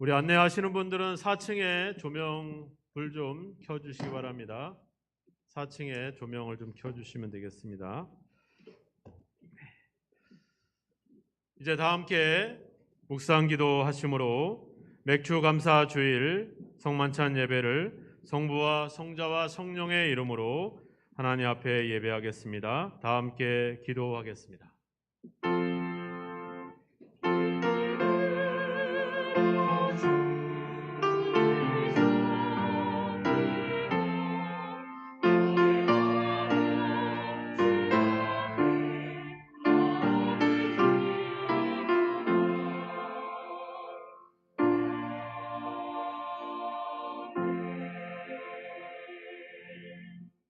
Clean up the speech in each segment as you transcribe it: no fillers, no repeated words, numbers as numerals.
우리 안내하시는 분들은 4층에 조명 불 좀 켜주시기 바랍니다. 4층에 조명을 좀 켜주시면 되겠습니다. 이제 다 함께 묵상기도 하심으로 맥주 감사 주일 성만찬 예배를 성부와 성자와 성령의 이름으로 하나님 앞에 예배하겠습니다. 다 함께 기도하겠습니다.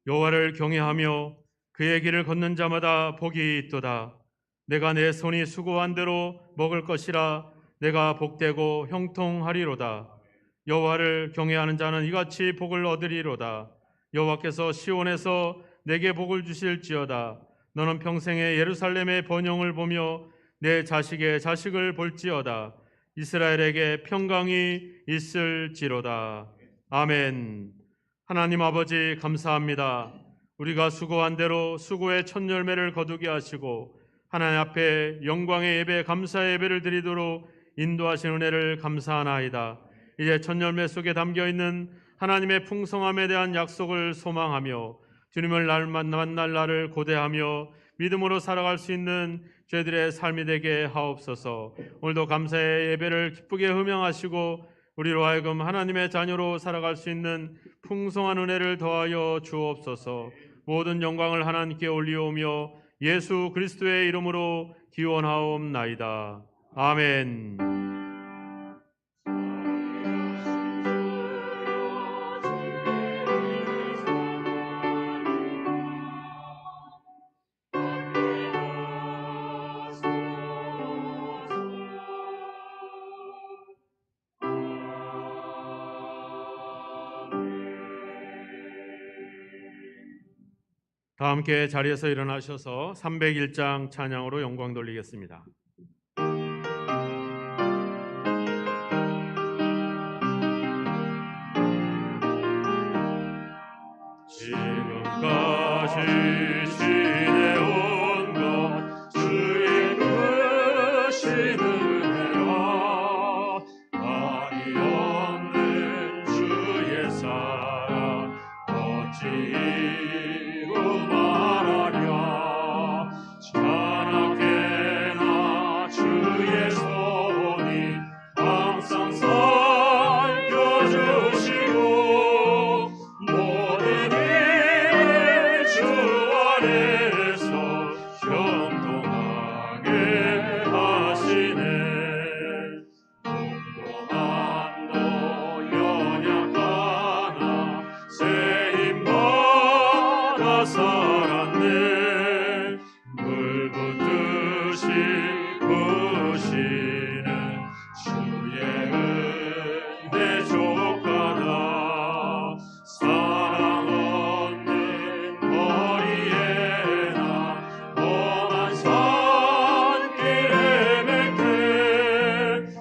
여호와를 경외하며 그의 길을 걷는 자마다 복이 있도다. 내가 내 손이 수고한 대로 먹을 것이라. 내가 복되고 형통하리로다. 여호와를 경외하는 자는 이같이 복을 얻으리로다. 여호와께서 시온에서 내게 복을 주실지어다. 너는 평생에 예루살렘의 번영을 보며 내 자식의 자식을 볼지어다. 이스라엘에게 평강이 있을지로다. 아멘. 하나님 아버지 감사합니다. 우리가 수고한 대로 수고의 첫 열매를 거두게 하시고 하나님 앞에 영광의 예배, 감사의 예배를 드리도록 인도하신 은혜를 감사하나이다. 이제 첫 열매 속에 담겨있는 하나님의 풍성함에 대한 약속을 소망하며 주님을 만날 날을 고대하며 믿음으로 살아갈 수 있는 저희들의 삶이 되게 하옵소서. 오늘도 감사의 예배를 기쁘게 음행하시고 우리로 하여금 하나님의 자녀로 살아갈 수 있는 풍성한 은혜를 더하여 주옵소서. 모든 영광을 하나님께 올리오며 예수 그리스도의 이름으로 기원하옵나이다. 아멘. 다 함께 자리에서 일어나셔서 301장 찬양으로 영광 돌리겠습니다. 지금까지 지내온 것 주의 크신 은혜와 말이 없는 주의 사랑 어찌로 말하랴. 자나깨나 주의 손이 항상 살펴주시고 모든 일을 주 안에서 형통하게 하시네. 공동함도 연약하나 새 힘받아 살았네. 물 붓듯이 부으시는 주의 은혜 족하다. 사랑 없는 거리에나 험한 산길 헤맬 때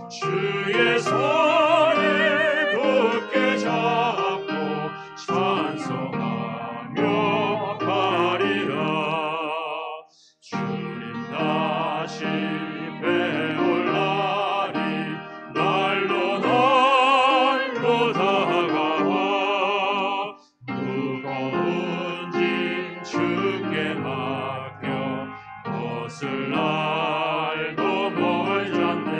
주의 손을 굳게 잡고 찬송하며 가리라. 주님 다시 배올 날이 날로 날로 다가와. 무거운 짐 주께 맡겨 벗을 날도 멀잖네.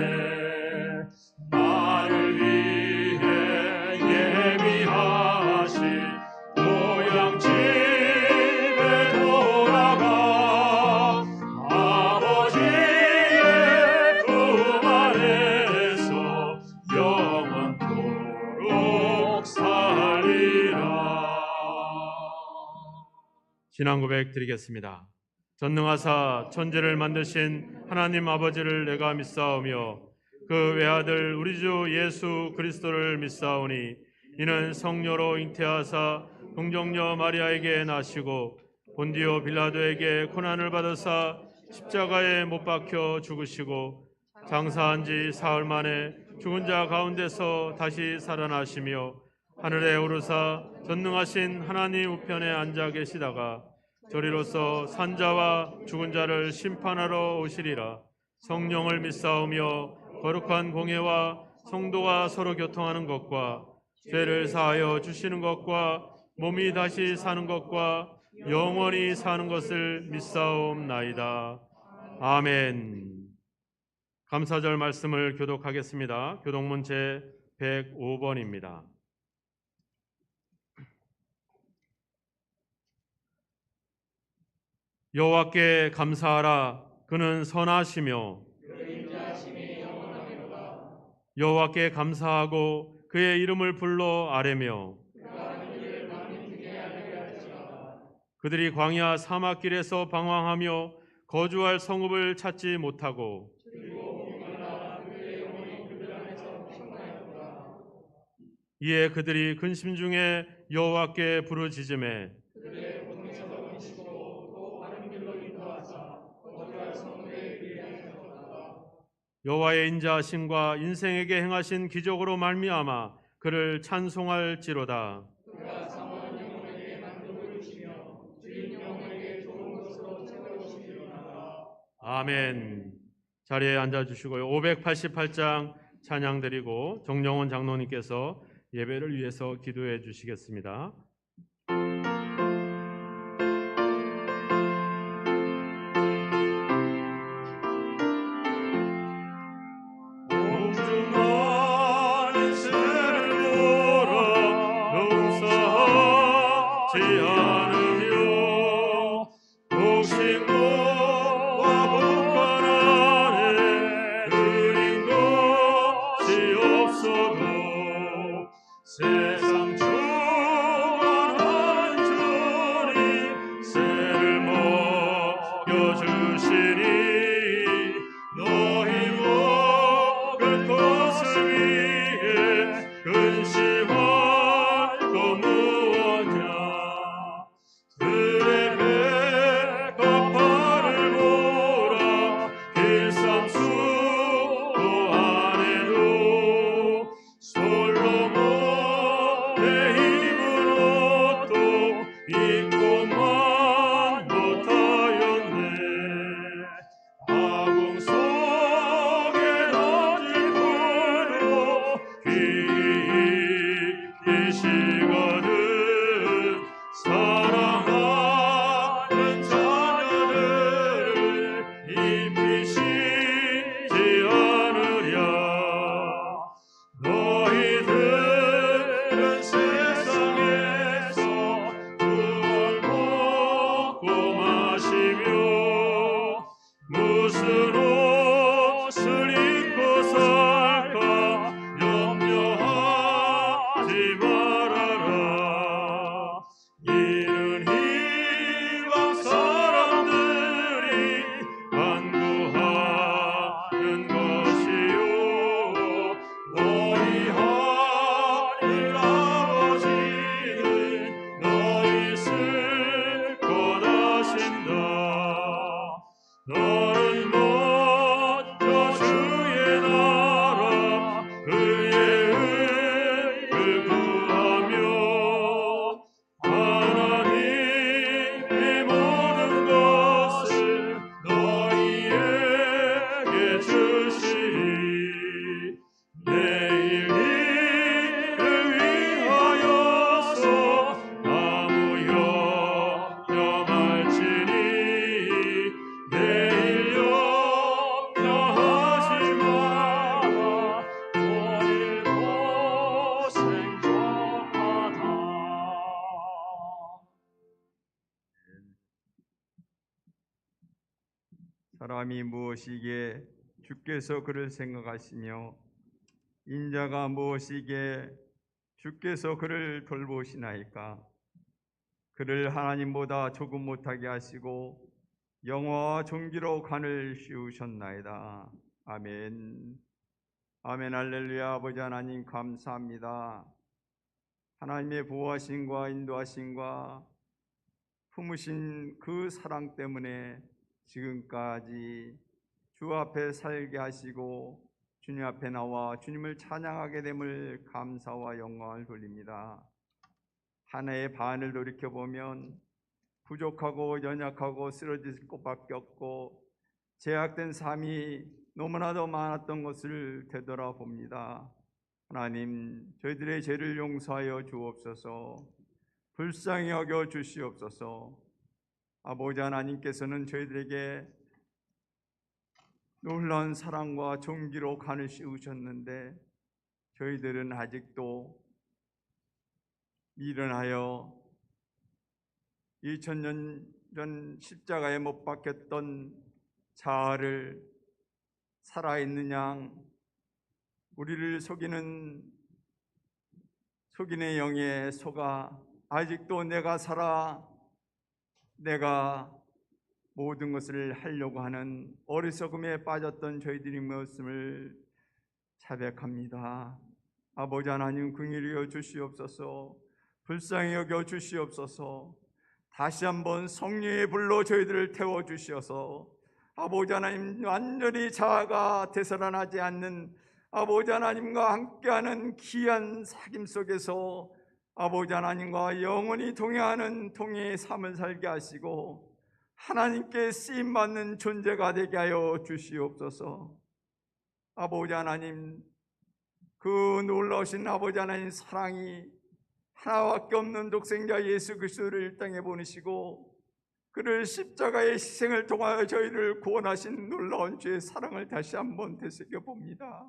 나를 위해 예비하신 고향 집에 돌아가 아버지의 품 안에서 영원토록 살리라. 신앙 고백 드리겠습니다. 전능하사 천지를 만드신 하나님 아버지를 내가 믿사오며 그 외아들 우리 주 예수 그리스도를 믿사오니 이는 성녀로 잉태하사 동정녀 마리아에게 나시고 본디오 빌라도에게 고난을 받으사 십자가에 못 박혀 죽으시고 장사한 지 사흘 만에 죽은 자 가운데서 다시 살아나시며 하늘에 오르사 전능하신 하나님 우편에 앉아 계시다가 저리로서 산자와 죽은 자를 심판하러 오시리라. 성령을 믿사오며 거룩한 공예와 성도가 서로 교통하는 것과 죄를 사하여 주시는 것과 몸이 다시 사는 것과 영원히 사는 것을 믿사옵나이다. 아멘. 감사절 말씀을 교독하겠습니다. 교독문 제 105번입니다. 여호와께 감사하라. 그는 선하시며 여호와께 감사하고 그의 이름을 불러 아뢰며 그들이 광야 사막길에서 방황하며 거주할 성읍을 찾지 못하고 이에 그들이 근심 중에 여호와께 부르짖으매 여호와의 인자하심과 인생에게 행하신 기적으로 말미암아 그를 찬송할지로다. 아멘. 자리에 앉아주시고요. 588장 찬양 드리고 정영원 장로님께서 예배를 위해서 기도해 주시겠습니다. 사람이 무엇이기에 주께서 그를 생각하시며 인자가 무엇이기에 주께서 그를 돌보시나이까. 그를 하나님보다 조금 못하게 하시고 영화와 존귀로 간을 씌우셨나이다. 아멘. 아멘. 할렐루야. 아버지 하나님 감사합니다. 하나님의 보호하심과 인도하심과 품으신 그 사랑 때문에 지금까지 주 앞에 살게 하시고 주님 앞에 나와 주님을 찬양하게 됨을 감사와 영광을 돌립니다. 한 해의 반을 돌이켜보면 부족하고 연약하고 쓰러질 것밖에 없고 제약된 삶이 너무나도 많았던 것을 되돌아봅니다. 하나님, 저희들의 죄를 용서하여 주옵소서. 불쌍히 여겨 주시옵소서. 아버지 하나님께서는 저희들에게 놀라운 사랑과 존귀로 간을 씌우셨는데 저희들은 아직도 미련하여 2000년 전 십자가에 못 박혔던 자아를 살아있는 양, 우리를 속이는 속인의 영에 속아 아직도 내가 살아 내가 모든 것을 하려고 하는 어리석음에 빠졌던 저희들이 모습을 자백합니다. 아버지 하나님, 긍휼히 여겨 주시옵소서. 불쌍히 여겨 주시옵소서. 다시 한번 성령의 불로 저희들을 태워 주시어서 아버지 하나님, 완전히 자아가 되살아나지 않는 아버지 하나님과 함께하는 귀한 사귐 속에서 아버지 하나님과 영원히 동행하는 동행의 삶을 살게 하시고 하나님께 쓰임받는 존재가 되게 하여 주시옵소서. 아버지 하나님, 그 놀라우신 아버지 하나님 사랑이 하나밖에 없는 독생자 예수 그리스도를 이 땅에 보내시고 그를 십자가의 희생을 통하여 저희를 구원하신 놀라운 주의 사랑을 다시 한번 되새겨봅니다.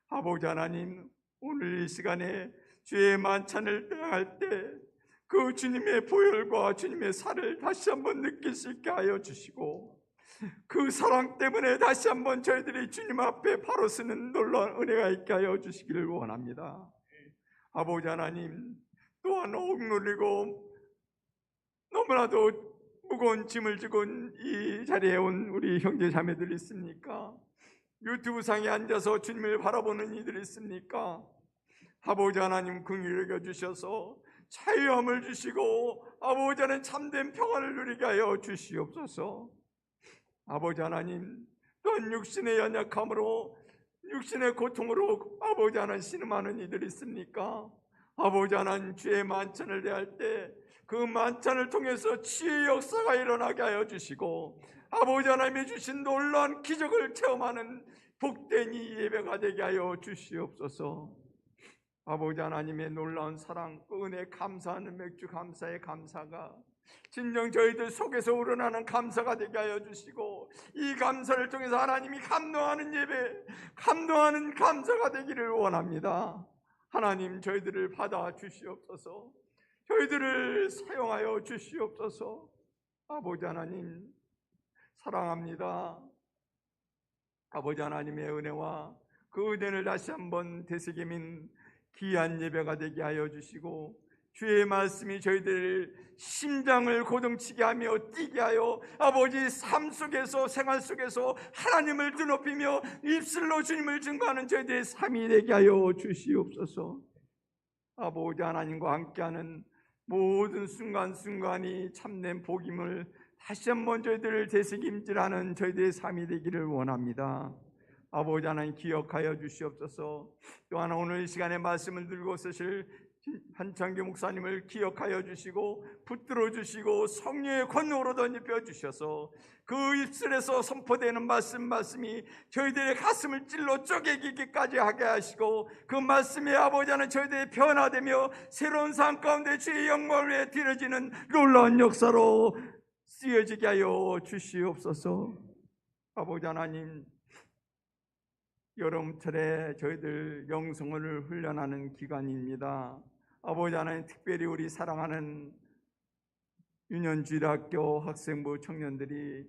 아버지 하나님, 오늘 이 시간에 주의 만찬을 행할 때 그 주님의 보혈과 주님의 살을 다시 한번 느낄 수 있게 하여 주시고 그 사랑 때문에 다시 한번 저희들이 주님 앞에 바로 서는 놀라운 은혜가 있게 하여 주시기를 원합니다. 아버지 하나님, 또한 억눌리고 너무나도 무거운 짐을 지고 이 자리에 온 우리 형제 자매들이 있습니까? 유튜브 상에 앉아서 주님을 바라보는 이들이 있습니까? 아버지 하나님, 긍휼히 여겨 주셔서 자유함을 주시고 아버지 하나님 참된 평안을 누리게 하여 주시옵소서. 아버지 하나님, 또한 육신의 연약함으로 육신의 고통으로 아버지 하나님 신음하는 이들이 있습니까? 아버지 하나님, 주의 만찬을 대할 때 그 만찬을 통해서 치유의 역사가 일어나게 하여 주시고 아버지 하나님이 주신 놀라운 기적을 체험하는 복된 이 예배가 되게 하여 주시옵소서. 아버지 하나님의 놀라운 사랑, 그 은혜 감사하는 맥주 감사의 감사가 진정 저희들 속에서 우러나는 감사가 되게 하여 주시고 이 감사를 통해서 하나님이 감동하는 예배, 감동하는 감사가 되기를 원합니다. 하나님, 저희들을 받아 주시옵소서. 저희들을 사용하여 주시옵소서. 아버지 하나님, 사랑합니다. 아버지 하나님의 은혜와 그 은혜를 다시 한번 되새김인 귀한 예배가 되게 하여 주시고 주의 말씀이 저희들 심장을 고동치게 하며 뛰게 하여 아버지 삶 속에서 생활 속에서 하나님을 드높이며 입술로 주님을 증거하는 저희들의 삶이 되게 하여 주시옵소서. 아버지 하나님과 함께하는 모든 순간순간이 참된 복임을 다시 한번 저희들을 되새김질하는 저희들의 삶이 되기를 원합니다. 아버지 하나님, 기억하여 주시옵소서. 또한 오늘 이 시간에 말씀을 들고 쓰실 한창규 목사님을 기억하여 주시고 붙들어 주시고 성령의 권능으로 덧입혀 주셔서 그 입술에서 선포되는 말씀이 저희들의 가슴을 찔러 쪼개기까지 하게 하시고 그 말씀이 아버지 하나님 저희들이 변화되며 새로운 삶 가운데 주의 영광을 위해 드려지는 놀라운 역사로 쓰여지게 하여 주시옵소서. 아버지 하나님, 여름철에 저희들 영성을 훈련하는 기간입니다. 아버지 하나님, 특별히 우리 사랑하는 유년주일학교 학생부 청년들이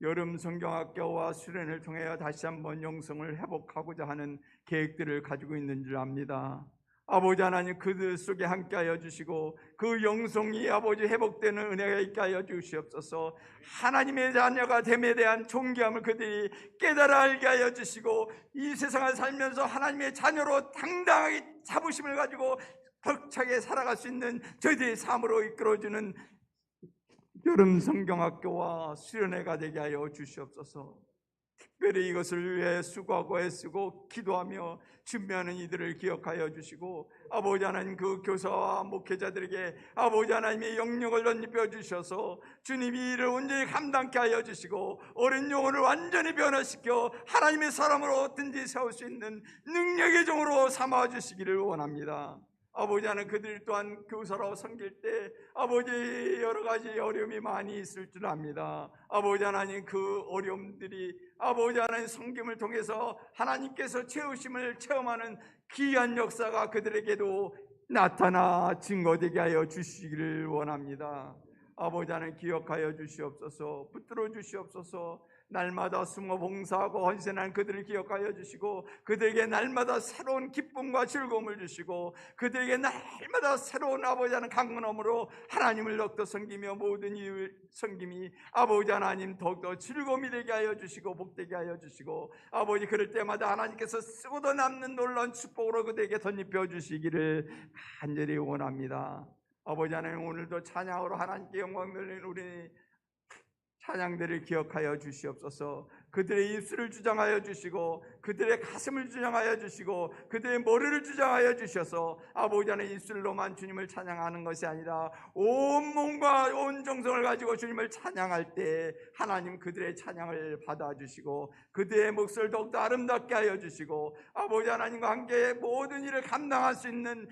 여름 성경학교와 수련을 통해 다시 한번 영성을 회복하고자 하는 계획들을 가지고 있는 줄 압니다. 아버지 하나님, 그들 속에 함께하여 주시고 그 영성이 아버지 회복되는 은혜가 있게 하여 주시옵소서. 하나님의 자녀가 됨에 대한 존귀함을 그들이 깨달아 알게 하여 주시고 이 세상을 살면서 하나님의 자녀로 당당하게 자부심을 가지고 벅차게 살아갈 수 있는 저희들의 삶으로 이끌어주는 여름 성경학교와 수련회가 되게 하여 주시옵소서. 특별히 이것을 위해 수고하고 애쓰고 기도하며 준비하는 이들을 기억하여 주시고, 아버지 하나님 그 교사와 목회자들에게 아버지 하나님의 영역을 덧입혀 주셔서 주님이 이를 온전히 감당케 하여 주시고, 어린 영혼을 완전히 변화시켜 하나님의 사람으로 어든지 세울 수 있는 능력의 종으로 삼아 주시기를 원합니다. 아버지 하나님 그들 또한 교사로 섬길 때 아버지 여러 가지 어려움이 많이 있을 줄 압니다. 아버지 하나님 그 어려움들이 아버지 하나님 섬김을 통해서 하나님께서 채우심을 체험하는 귀한 역사가 그들에게도 나타나 증거되게 하여 주시기를 원합니다. 아버지 하나님 기억하여 주시옵소서. 붙들어 주시옵소서. 날마다 숨어 봉사하고 헌신한 그들을 기억하여 주시고, 그들에게 날마다 새로운 기쁨과 즐거움을 주시고, 그들에게 날마다 새로운 아버지 하나님 강건함으로 하나님을 더욱더 섬기며 모든 이유 섬김이 아버지 하나님 더욱더 즐거움이 되게 하여 주시고 복되게 하여 주시고, 아버지 그럴 때마다 하나님께서 쓰고도 남는 놀라운 축복으로 그들에게 덧입혀 주시기를 간절히 원합니다. 아버지 하나님 오늘도 찬양으로 하나님께 영광 돌리는 우리 찬양들을 기억하여 주시옵소서. 그들의 입술을 주장하여 주시고 그들의 가슴을 주장하여 주시고 그들의 머리를 주장하여 주셔서 아버지 하나님 입술로만 주님을 찬양하는 것이 아니라 온 몸과 온 정성을 가지고 주님을 찬양할 때 하나님 그들의 찬양을 받아주시고 그들의 목소리를 더욱더 아름답게 하여 주시고, 아버지 하나님과 함께 모든 일을 감당할 수 있는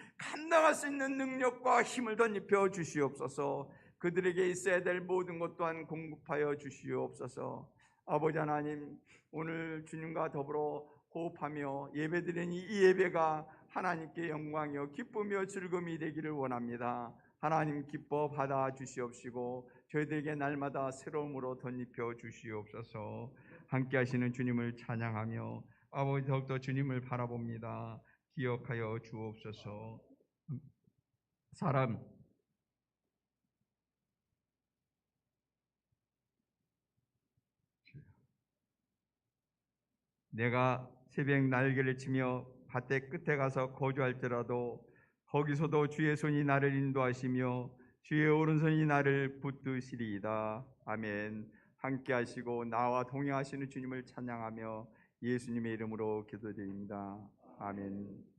능력과 힘을 덧입혀 주시옵소서. 그들에게 있어야 될 모든 것 또한 공급하여 주시옵소서. 아버지 하나님 오늘 주님과 더불어 호흡하며 예배드리는 이 예배가 하나님께 영광이요 기쁨이요 즐거움이 되기를 원합니다. 하나님 기뻐 받아 주시옵시고 저희들에게 날마다 새로움으로 덧입혀 주시옵소서. 함께 하시는 주님을 찬양하며 아버지 더욱더 주님을 바라봅니다. 기억하여 주옵소서. 내가 새벽 날개를 치며 밭의 끝에 가서 거주할지라도 거기서도 주의 손이 나를 인도하시며 주의 오른손이 나를 붙드시리이다. 아멘. 함께 하시고 나와 동행하시는 주님을 찬양하며 예수님의 이름으로 기도드립니다. 아멘.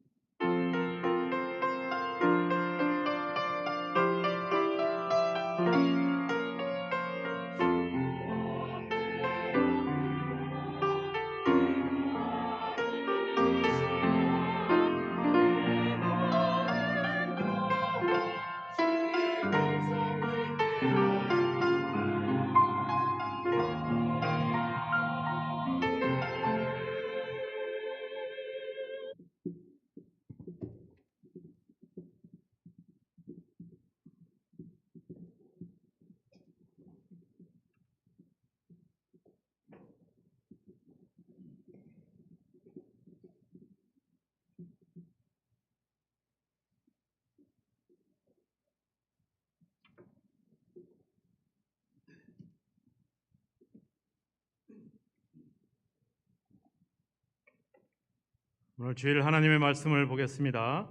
오늘 주일 하나님의 말씀을 보겠습니다.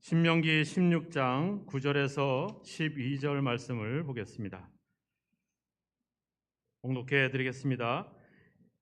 신명기 16장 9절에서 12절 말씀을 보겠습니다. 봉독해 드리겠습니다.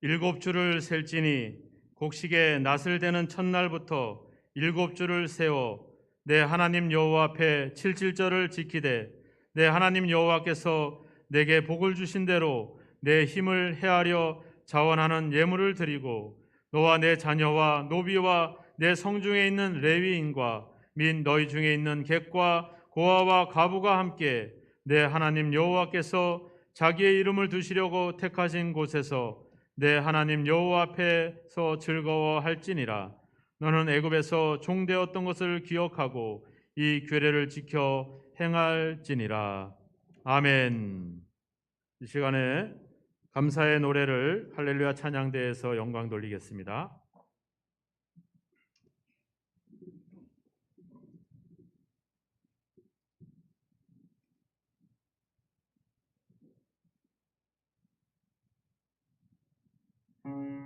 7주를 셀지니 곡식에 낫을 대는 첫날부터 7주를 세워 내 하나님 여호와 앞에 7.7절을 지키되 내 하나님 여호와께서 내게 복을 주신 대로 내 힘을 헤아려 자원하는 예물을 드리고 너와 내 자녀와 노비와 내 성중에 있는 레위인과 및 너희 중에 있는 객과 고아와 과부가 함께 내 하나님 여호와께서 자기의 이름을 두시려고 택하신 곳에서 내 하나님 여호와 앞에서 즐거워할지니라. 너는 애굽에서 종되었던 것을 기억하고 이 규례를 지켜 행할지니라. 아멘. 이 시간에 감사의 노래를 할렐루야 찬양대에서 영광 돌리겠습니다. 주님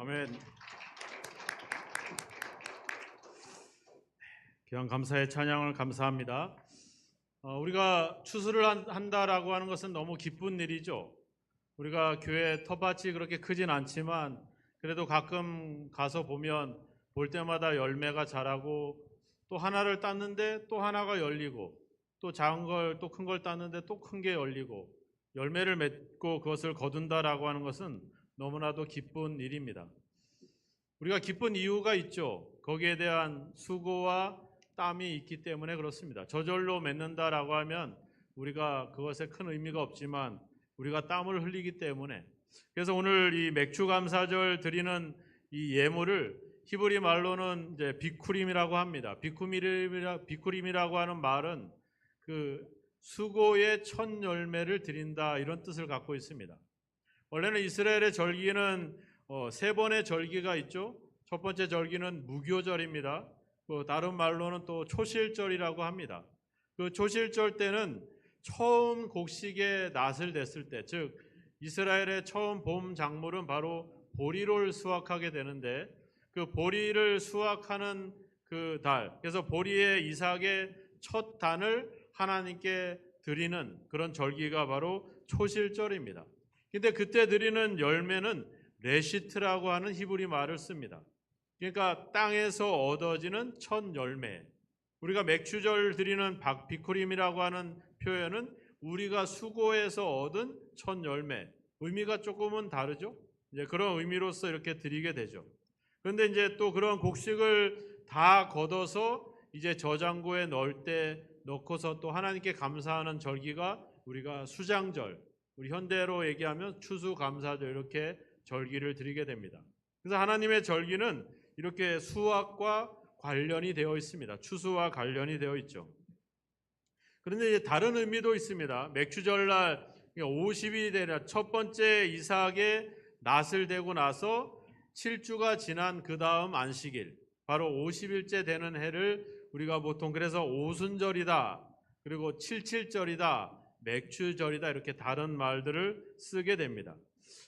아멘. 귀한 감사의 찬양을 감사합니다. 우리가 추수를 한다라고 하는 것은 너무 기쁜 일이죠. 우리가 교회 텃밭이 그렇게 크진 않지만 그래도 가끔 가서 보면 볼 때마다 열매가 자라고 또 하나를 땄는데 또 하나가 열리고 또 작은 걸 또 큰 걸 땄는데 또 큰 게 열리고 열매를 맺고 그것을 거둔다라고 하는 것은 너무나도 기쁜 일입니다. 우리가 기쁜 이유가 있죠. 거기에 대한 수고와 땀이 있기 때문에 그렇습니다. 저절로 맺는다라고 하면 우리가 그것에 큰 의미가 없지만 우리가 땀을 흘리기 때문에, 그래서 오늘 이 맥주 감사절 드리는 이 예물을 히브리 말로는 이제 비쿠림이라고 합니다. 비쿠림이라고 하는 말은 그 수고의 첫 열매를 드린다, 이런 뜻을 갖고 있습니다. 원래는 이스라엘의 절기는 세 번의 절기가 있죠. 첫 번째 절기는 무교절입니다. 다른 말로는 또 초실절이라고 합니다. 그 초실절 때는 처음 곡식의 낫을 냈을 때, 즉 이스라엘의 처음 봄 작물은 바로 보리를 수확하게 되는데, 그 보리를 수확하는 그 달, 그래서 보리의 이삭의 첫 단을 하나님께 드리는 그런 절기가 바로 초실절입니다. 근데 그때 드리는 열매는 레시트라고 하는 히브리 말을 씁니다. 그러니까 땅에서 얻어지는 첫 열매. 우리가 맥주절 드리는 비쿠림이라고 하는 표현은 우리가 수고해서 얻은 첫 열매. 의미가 조금은 다르죠. 이제 그런 의미로서 이렇게 드리게 되죠. 그런데 이제 또 그런 곡식을 다 걷어서 이제 저장고에 넣을 때 넣고서 또 하나님께 감사하는 절기가 우리가 수장절, 우리 현대로 얘기하면 추수감사절, 이렇게 절기를 드리게 됩니다. 그래서 하나님의 절기는 이렇게 수확과 관련이 되어 있습니다. 추수와 관련이 되어 있죠. 그런데 이제 다른 의미도 있습니다. 맥주절날 50일이 되려 첫 번째 이삭의 낫을 대고 나서 7주가 지난 그 다음 안식일, 바로 50일째 되는 해를 우리가 보통 그래서 오순절이다, 그리고 칠칠절이다, 맥주절이다, 이렇게 다른 말들을 쓰게 됩니다.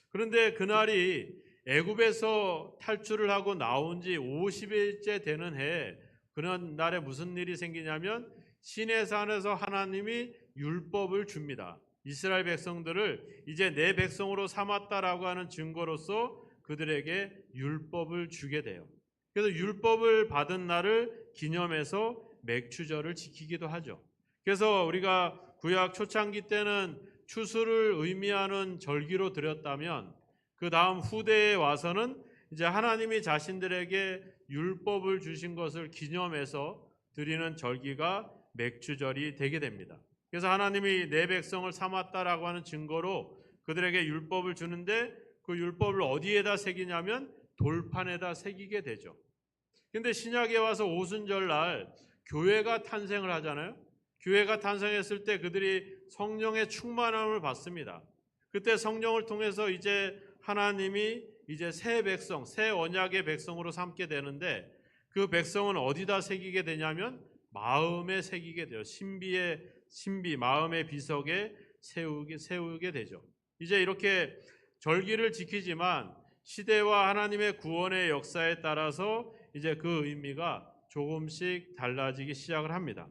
그런데 그날이 애굽에서 탈출을 하고 나온 지 50일째 되는 해에 그런 날에 무슨 일이 생기냐면 시내산에서 하나님이 율법을 줍니다. 이스라엘 백성들을 이제 내 백성으로 삼았다라고 하는 증거로서 그들에게 율법을 주게 돼요. 그래서 율법을 받은 날을 기념해서 맥주절을 지키기도 하죠. 그래서 우리가 구약 초창기 때는 추수를 의미하는 절기로 드렸다면 그 다음 후대에 와서는 이제 하나님이 자신들에게 율법을 주신 것을 기념해서 드리는 절기가 맥주절이 되게 됩니다. 그래서 하나님이 내 백성을 삼았다라고 하는 증거로 그들에게 율법을 주는데 그 율법을 어디에다 새기냐면 돌판에다 새기게 되죠. 근데 신약에 와서 오순절날 교회가 탄생을 하잖아요. 교회가 탄생했을 때 그들이 성령의 충만함을 받습니다. 그때 성령을 통해서 이제 하나님이 이제 새 백성, 새 언약의 백성으로 삼게 되는데 그 백성은 어디다 새기게 되냐면 마음에 새기게 돼요. 신비, 마음의 비석에 세우게 되죠. 이제 이렇게 절기를 지키지만 시대와 하나님의 구원의 역사에 따라서 이제 그 의미가 조금씩 달라지기 시작을 합니다.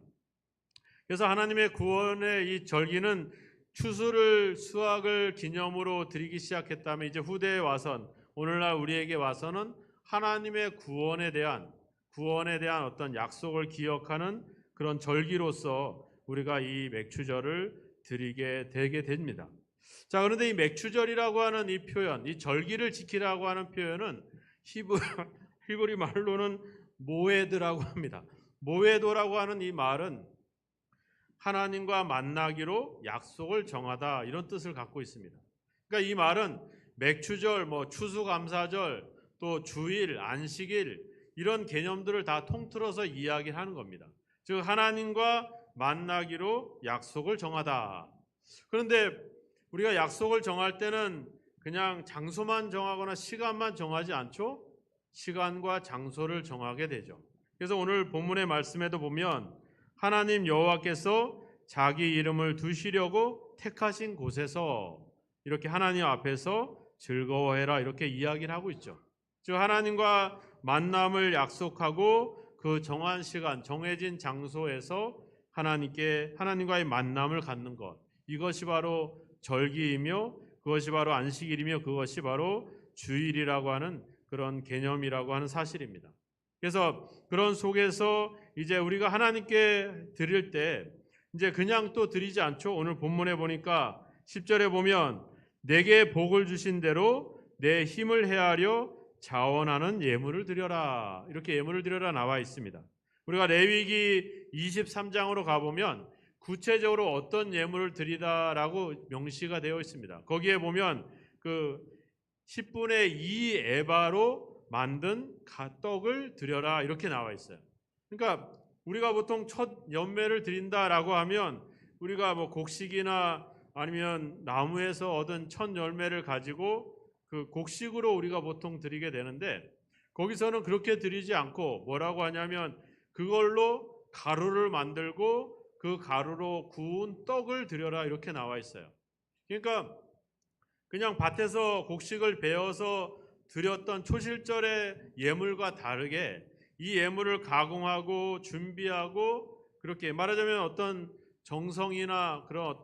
그래서 하나님의 구원의 이 절기는 수확을 기념으로 드리기 시작했다면 이제 후대에 와선, 오늘날 우리에게 와서는 하나님의 구원에 대한 어떤 약속을 기억하는 그런 절기로서 우리가 이 맥주절을 드리게 되게 됩니다. 자, 그런데 이 맥주절이라고 하는 이 표현, 이 절기를 지키라고 하는 표현은 히브리 말로는 모에드라고 합니다. 모에도라고 하는 이 말은 하나님과 만나기로 약속을 정하다, 이런 뜻을 갖고 있습니다. 그러니까 이 말은 맥주절, 추수감사절, 또 주일, 안식일, 이런 개념들을 다 통틀어서 이야기를 하는 겁니다. 즉 하나님과 만나기로 약속을 정하다. 그런데 우리가 약속을 정할 때는 그냥 장소만 정하거나 시간만 정하지 않죠? 시간과 장소를 정하게 되죠. 그래서 오늘 본문의 말씀에도 보면 하나님 여호와께서 자기 이름을 두시려고 택하신 곳에서 이렇게 하나님 앞에서 즐거워해라, 이렇게 이야기를 하고 있죠. 즉 하나님과 만남을 약속하고 그 정한 시간, 정해진 장소에서 하나님과의 만남을 갖는 것, 이것이 바로 절기이며 그것이 바로 안식일이며 그것이 바로 주일이라고 하는 그런 개념이라고 하는 사실입니다. 그래서 그런 속에서 이제 우리가 하나님께 드릴 때 이제 그냥 또 드리지 않죠. 오늘 본문에 보니까 10절에 보면 내게 복을 주신 대로 내 힘을 헤아려 자원하는 예물을 드려라. 이렇게 예물을 드려라 나와 있습니다. 우리가 레위기 23장으로 가보면 구체적으로 어떤 예물을 드리다라고 명시가 되어 있습니다. 거기에 보면 그 10분의 2 에바로 만든 떡을 드려라 이렇게 나와 있어요. 그러니까 우리가 보통 첫 열매를 드린다라고 하면 우리가 뭐 곡식이나 아니면 나무에서 얻은 첫 열매를 가지고 그 곡식으로 우리가 보통 드리게 되는데 거기서는 그렇게 드리지 않고 뭐라고 하냐면 그걸로 가루를 만들고 그 가루로 구운 떡을 드려라 이렇게 나와 있어요. 그러니까 그냥 밭에서 곡식을 베어서 드렸던 초실절의 예물과 다르게 이 예물을 가공하고 준비하고 그렇게 말하자면 어떤 정성이나 그런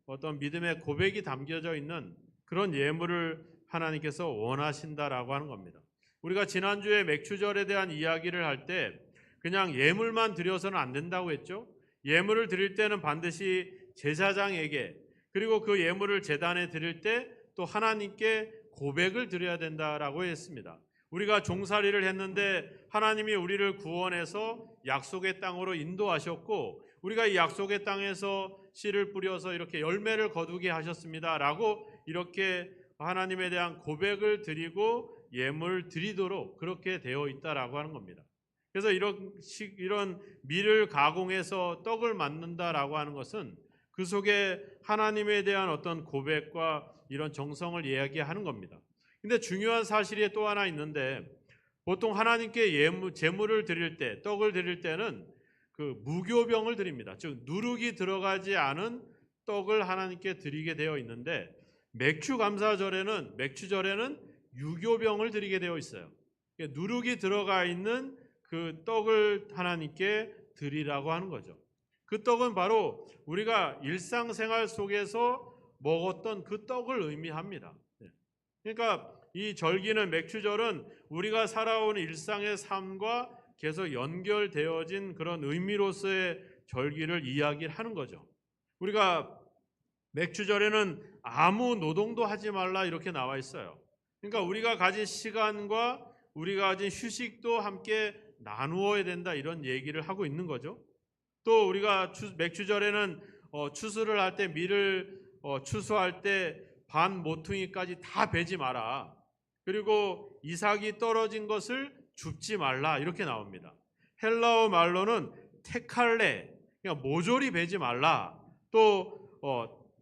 어떤 믿음의 고백이 담겨져 있는 그런 예물을 하나님께서 원하신다라고 하는 겁니다. 우리가 지난주에 맥추절에 대한 이야기를 할 때 그냥 예물만 드려서는 안 된다고 했죠. 예물을 드릴 때는 반드시 제사장에게 그리고 그 예물을 제단에 드릴 때 또 하나님께 고백을 드려야 된다라고 했습니다. 우리가 종살이를 했는데 하나님이 우리를 구원해서 약속의 땅으로 인도하셨고 우리가 이 약속의 땅에서 씨를 뿌려서 이렇게 열매를 거두게 하셨습니다라고 이렇게 하나님에 대한 고백을 드리고 예물 드리도록 그렇게 되어 있다라고 하는 겁니다. 그래서 이런 밀을 가공해서 떡을 만든다라고 하는 것은 그 속에 하나님에 대한 어떤 고백과 이런 정성을 이야기하는 겁니다. 근데 중요한 사실이 또 하나 있는데 보통 하나님께 제물을 드릴 때, 떡을 드릴 때는 그 무교병을 드립니다. 즉 누룩이 들어가지 않은 떡을 하나님께 드리게 되어 있는데 맥주절에는 유교병을 드리게 되어 있어요. 누룩이 들어가 있는 그 떡을 하나님께 드리라고 하는 거죠. 그 떡은 바로 우리가 일상생활 속에서 먹었던 그 떡을 의미합니다. 그러니까 이 절기는 맥주절은 우리가 살아온 일상의 삶과 계속 연결되어진 그런 의미로서의 절기를 이야기하는 거죠. 우리가 맥주절에는 아무 노동도 하지 말라 이렇게 나와 있어요. 그러니까 우리가 가진 시간과 우리가 가진 휴식도 함께 나누어야 된다 이런 얘기를 하고 있는 거죠. 또 우리가 맥주절에는 추수를 할 때 밀을 추수할 때 반 모퉁이까지 다 베지 마라. 그리고 이삭이 떨어진 것을 줍지 말라 이렇게 나옵니다. 헬라어 말로는 테칼레, 그러니까 모조리 베지 말라. 또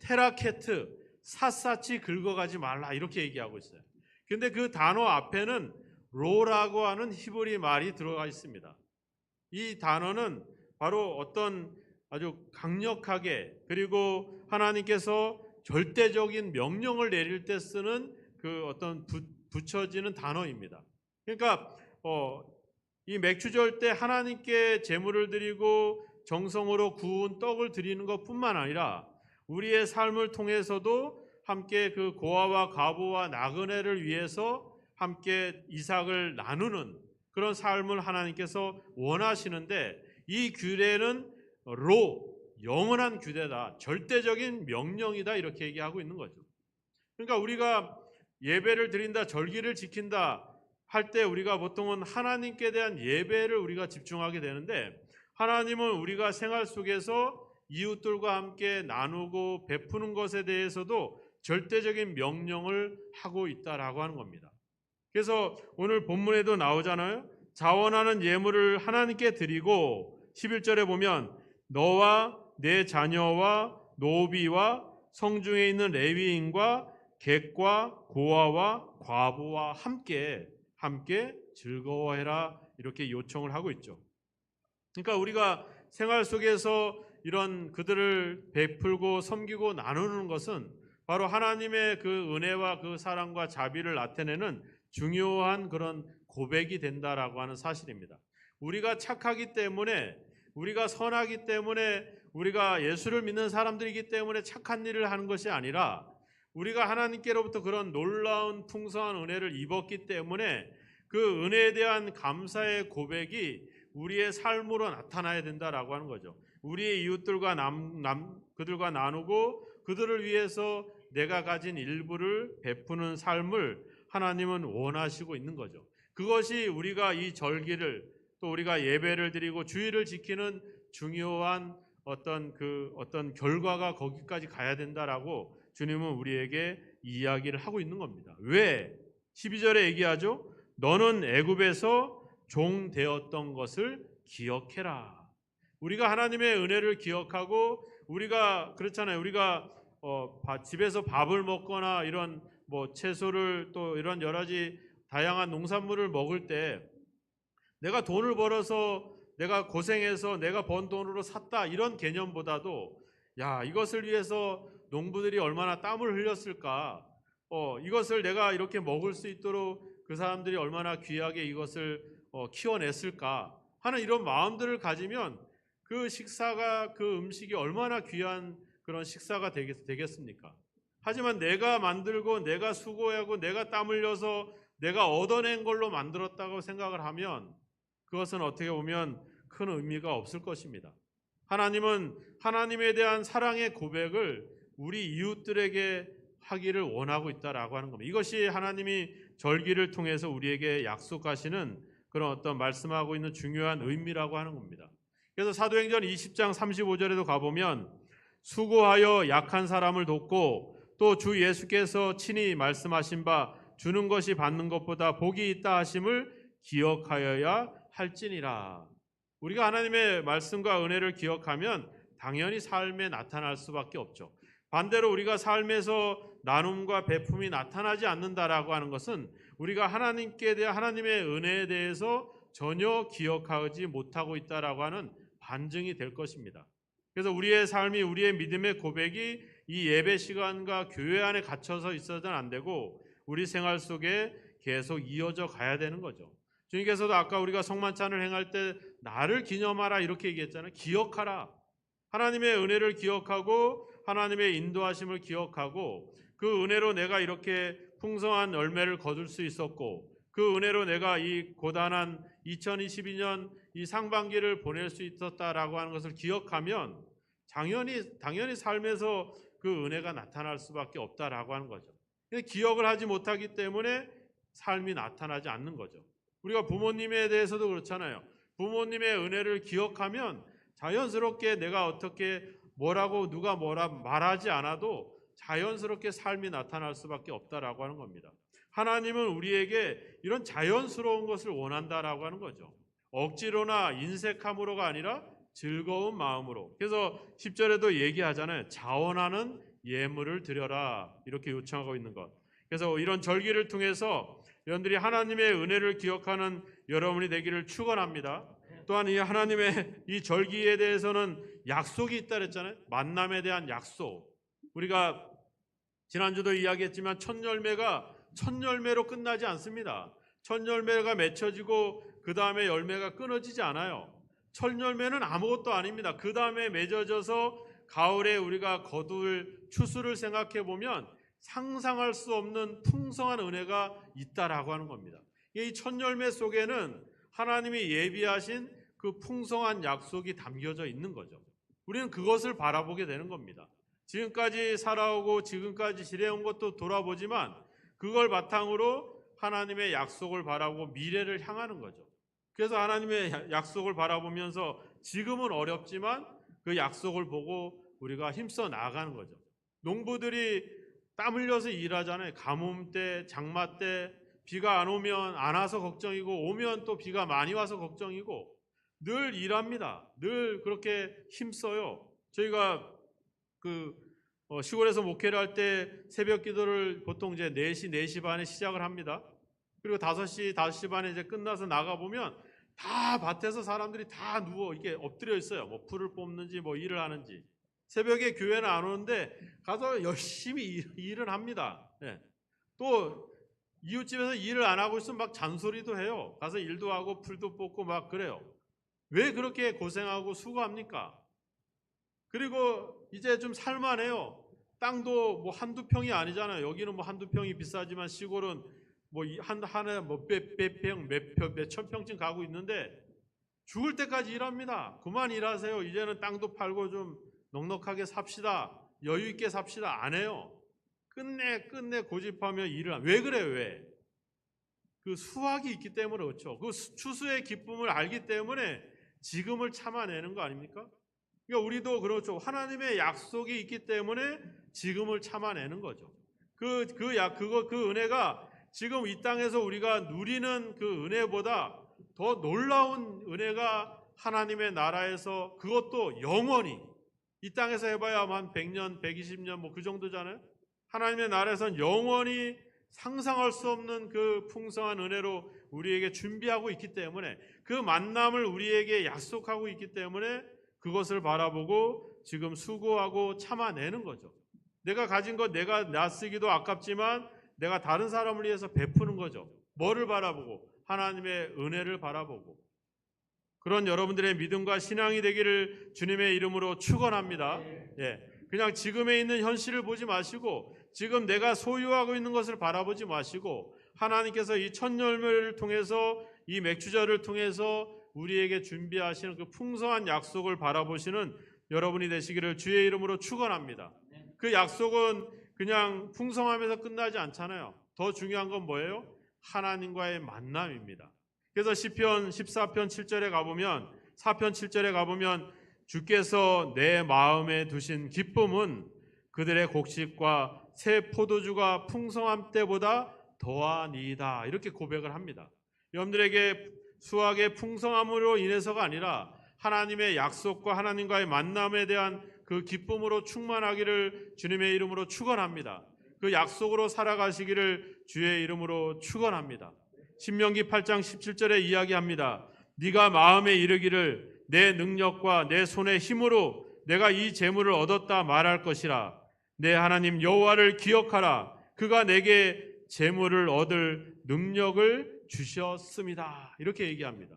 테라케트, 샅샅이 긁어가지 말라 이렇게 얘기하고 있어요. 근데 그 단어 앞에는 로라고 하는 히브리 말이 들어가 있습니다. 이 단어는 바로 어떤 아주 강력하게 그리고 하나님께서 절대적인 명령을 내릴 때 쓰는 그 어떤 붙여지는 단어입니다. 그러니까 이 맥주절 때 하나님께 제물을 드리고 정성으로 구운 떡을 드리는 것뿐만 아니라 우리의 삶을 통해서도 함께 그 고아와 과부와 나그네를 위해서 함께 이삭을 나누는 그런 삶을 하나님께서 원하시는데 이 규례는 영원한 규례다. 절대적인 명령이다. 이렇게 얘기하고 있는 거죠. 그러니까 우리가 예배를 드린다, 절기를 지킨다 할 때 우리가 보통은 하나님께 대한 예배를 우리가 집중하게 되는데 하나님은 우리가 생활 속에서 이웃들과 함께 나누고 베푸는 것에 대해서도 절대적인 명령을 하고 있다라고 하는 겁니다. 그래서 오늘 본문에도 나오잖아요. 자원하는 예물을 하나님께 드리고 11절에 보면 너와 내 자녀와 노비와 성중에 있는 레위인과 객과 고아와 과부와 함께 즐거워해라 이렇게 요청을 하고 있죠. 그러니까 우리가 생활 속에서 이런 그들을 베풀고 섬기고 나누는 것은 바로 하나님의 그 은혜와 그 사랑과 자비를 나타내는 중요한 그런 고백이 된다라고 하는 사실입니다. 우리가 착하기 때문에, 우리가 선하기 때문에, 우리가 예수를 믿는 사람들이기 때문에 착한 일을 하는 것이 아니라 우리가 하나님께로부터 그런 놀라운 풍성한 은혜를 입었기 때문에 그 은혜에 대한 감사의 고백이 우리의 삶으로 나타나야 된다라고 하는 거죠. 우리의 이웃들과 그들과 나누고 그들을 위해서 내가 가진 일부를 베푸는 삶을 하나님은 원하시고 있는 거죠. 그것이 우리가 이 절기를, 또 우리가 예배를 드리고 주일을 지키는 중요한 어떤 결과가 거기까지 가야 된다라고 주님은 우리에게 이야기를 하고 있는 겁니다. 왜? 12절에 얘기하죠. 너는 애굽에서 종 되었던 것을 기억해라. 우리가 하나님의 은혜를 기억하고, 우리가 그렇잖아요. 우리가 집에서 밥을 먹거나 이런 채소를, 또 이런 여러 가지 다양한 농산물을 먹을 때 내가 돈을 벌어서, 내가 고생해서 내가 번 돈으로 샀다, 이런 개념보다도 야, 이것을 위해서 농부들이 얼마나 땀을 흘렸을까, 이것을 내가 이렇게 먹을 수 있도록 그 사람들이 얼마나 귀하게 이것을 키워냈을까 하는 이런 마음들을 가지면 그 식사가, 그 음식이 얼마나 귀한 그런 식사가 되겠습니까? 하지만 내가 만들고 내가 수고하고 내가 땀 흘려서 내가 얻어낸 걸로 만들었다고 생각을 하면 그것은 어떻게 보면 큰 의미가 없을 것입니다. 하나님은 하나님에 대한 사랑의 고백을 우리 이웃들에게 하기를 원하고 있다라고 하는 겁니다. 이것이 하나님이 절기를 통해서 우리에게 약속하시는 그런 어떤 말씀하고 있는 중요한 의미라고 하는 겁니다. 그래서 사도행전 20장 35절에도 가보면 수고하여 약한 사람을 돕고 또 주 예수께서 친히 말씀하신 바 주는 것이 받는 것보다 복이 있다 하심을 기억하여야 할지니라. 우리가 하나님의 말씀과 은혜를 기억하면 당연히 삶에 나타날 수밖에 없죠. 반대로 우리가 삶에서 나눔과 베품이 나타나지 않는다라고 하는 것은 우리가 하나님께 대한, 하나님의 은혜에 대해서 전혀 기억하지 못하고 있다라고 하는 반증이 될 것입니다. 그래서 우리의 삶이, 우리의 믿음의 고백이 이 예배 시간과 교회 안에 갇혀서 있어서는 안 되고 우리 생활 속에 계속 이어져 가야 되는 거죠. 주님께서도 아까 우리가 성만찬을 행할 때 나를 기념하라 이렇게 얘기했잖아요. 기억하라. 하나님의 은혜를 기억하고 하나님의 인도하심을 기억하고 그 은혜로 내가 이렇게 풍성한 열매를 거둘 수 있었고 그 은혜로 내가 이 고단한 2022년 이 상반기를 보낼 수 있었다라고 하는 것을 기억하면 당연히 삶에서 그 은혜가 나타날 수밖에 없다라고 하는 거죠. 기억을 하지 못하기 때문에 삶이 나타나지 않는 거죠. 우리가 부모님에 대해서도 그렇잖아요. 부모님의 은혜를 기억하면 자연스럽게 내가 어떻게 뭐라고 누가 뭐라 말하지 않아도 자연스럽게 삶이 나타날 수밖에 없다라고 하는 겁니다. 하나님은 우리에게 이런 자연스러운 것을 원한다라고 하는 거죠. 억지로나 인색함으로가 아니라 즐거운 마음으로. 그래서 10절에도 얘기하잖아요. 자원하는 예물을 드려라 이렇게 요청하고 있는 것. 그래서 이런 절기를 통해서 여러분들이 하나님의 은혜를 기억하는 여러분이 되기를 축원합니다. 또한 이 하나님의 이 절기에 대해서는 약속이 있다 그랬잖아요. 만남에 대한 약속. 우리가 지난주도 이야기했지만 첫 열매가 첫 열매로 끝나지 않습니다. 첫 열매가 맺혀지고 그 다음에 열매가 끊어지지 않아요. 첫 열매는 아무것도 아닙니다. 그 다음에 맺어져서 가을에 우리가 거둘 추수를 생각해 보면 상상할 수 없는 풍성한 은혜가 있다라고 하는 겁니다. 이 첫 열매 속에는 하나님이 예비하신 그 풍성한 약속이 담겨져 있는 거죠. 우리는 그것을 바라보게 되는 겁니다. 지금까지 살아오고 지금까지 지내온 것도 돌아보지만 그걸 바탕으로 하나님의 약속을 바라보고 미래를 향하는 거죠. 그래서 하나님의 약속을 바라보면서 지금은 어렵지만 그 약속을 보고 우리가 힘써 나아가는 거죠. 농부들이 땀 흘려서 일하잖아요. 가뭄 때, 장마 때 비가 안 오면 안 와서 걱정이고 오면 또 비가 많이 와서 걱정이고 늘 일합니다. 늘 그렇게 힘써요. 저희가 시골에서 목회를 할 때 새벽 기도를 보통 이제 4시 반에 시작을 합니다. 그리고 5시 반에 이제 끝나서 나가보면 다 밭에서 사람들이 다 누워 이렇게 엎드려 있어요. 뭐 풀을 뽑는지 뭐 일을 하는지. 새벽에 교회는 안 오는데 가서 열심히 일을 합니다. 네. 또 이웃집에서 일을 안 하고 있으면 막 잔소리도 해요. 가서 일도 하고 풀도 뽑고 막 그래요. 왜 그렇게 고생하고 수고합니까? 그리고 이제 좀 살만해요. 땅도 뭐 한두 평이 아니잖아요. 여기는 뭐 한두 평이 비싸지만 시골은 뭐 한해 뭐 몇천 평쯤 가고 있는데 죽을 때까지 일합니다. 그만 일하세요. 이제는 땅도 팔고 좀 넉넉하게 삽시다. 여유 있게 삽시다. 안 해요. 끝내 고집하며 일을 왜 그래요? 왜? 그 수확이 있기 때문에 그렇죠. 그 추수의 기쁨을 알기 때문에 지금을 참아내는 거 아닙니까? 그러니까 우리도 그렇죠. 하나님의 약속이 있기 때문에 지금을 참아내는 거죠. 그 은혜가 지금 이 땅에서 우리가 누리는 그 은혜보다 더 놀라운 은혜가 하나님의 나라에서 그것도 영원히 이 땅에서 해봐야 한 100년, 120년 뭐 그 정도잖아요. 하나님의 나라에서는 영원히 상상할 수 없는 그 풍성한 은혜로 우리에게 준비하고 있기 때문에 그 만남을 우리에게 약속하고 있기 때문에 그것을 바라보고 지금 수고하고 참아내는 거죠. 내가 가진 것 내가 나 쓰기도 아깝지만 내가 다른 사람을 위해서 베푸는 거죠. 뭐를 바라보고? 하나님의 은혜를 바라보고. 그런 여러분들의 믿음과 신앙이 되기를 주님의 이름으로 축원합니다. 예, 그냥 지금에 있는 현실을 보지 마시고 지금 내가 소유하고 있는 것을 바라보지 마시고 하나님께서 이 첫 열매를 통해서 이 맥주절을 통해서 우리에게 준비하시는 그 풍성한 약속을 바라보시는 여러분이 되시기를 주의 이름으로 축원합니다. 그 약속은 그냥 풍성함에서 끝나지 않잖아요. 더 중요한 건 뭐예요? 하나님과의 만남입니다. 그래서 시편 14편 7절에 가보면 4편 7절에 가보면 주께서 내 마음에 두신 기쁨은 그들의 곡식과 새 포도주가 풍성함 때보다 더하니이다. 이렇게 고백을 합니다. 여러분들에게 수확의 풍성함으로 인해서가 아니라 하나님의 약속과 하나님과의 만남에 대한 그 기쁨으로 충만하기를 주님의 이름으로 축원합니다. 그 약속으로 살아가시기를 주의 이름으로 축원합니다. 신명기 8장 17절에 이야기합니다. 네가 마음에 이르기를 내 능력과 내 손의 힘으로 내가 이 재물을 얻었다 말할 것이라. 내 하나님 여호와를 기억하라. 그가 내게 재물을 얻을 능력을 주셨습니다. 이렇게 얘기합니다.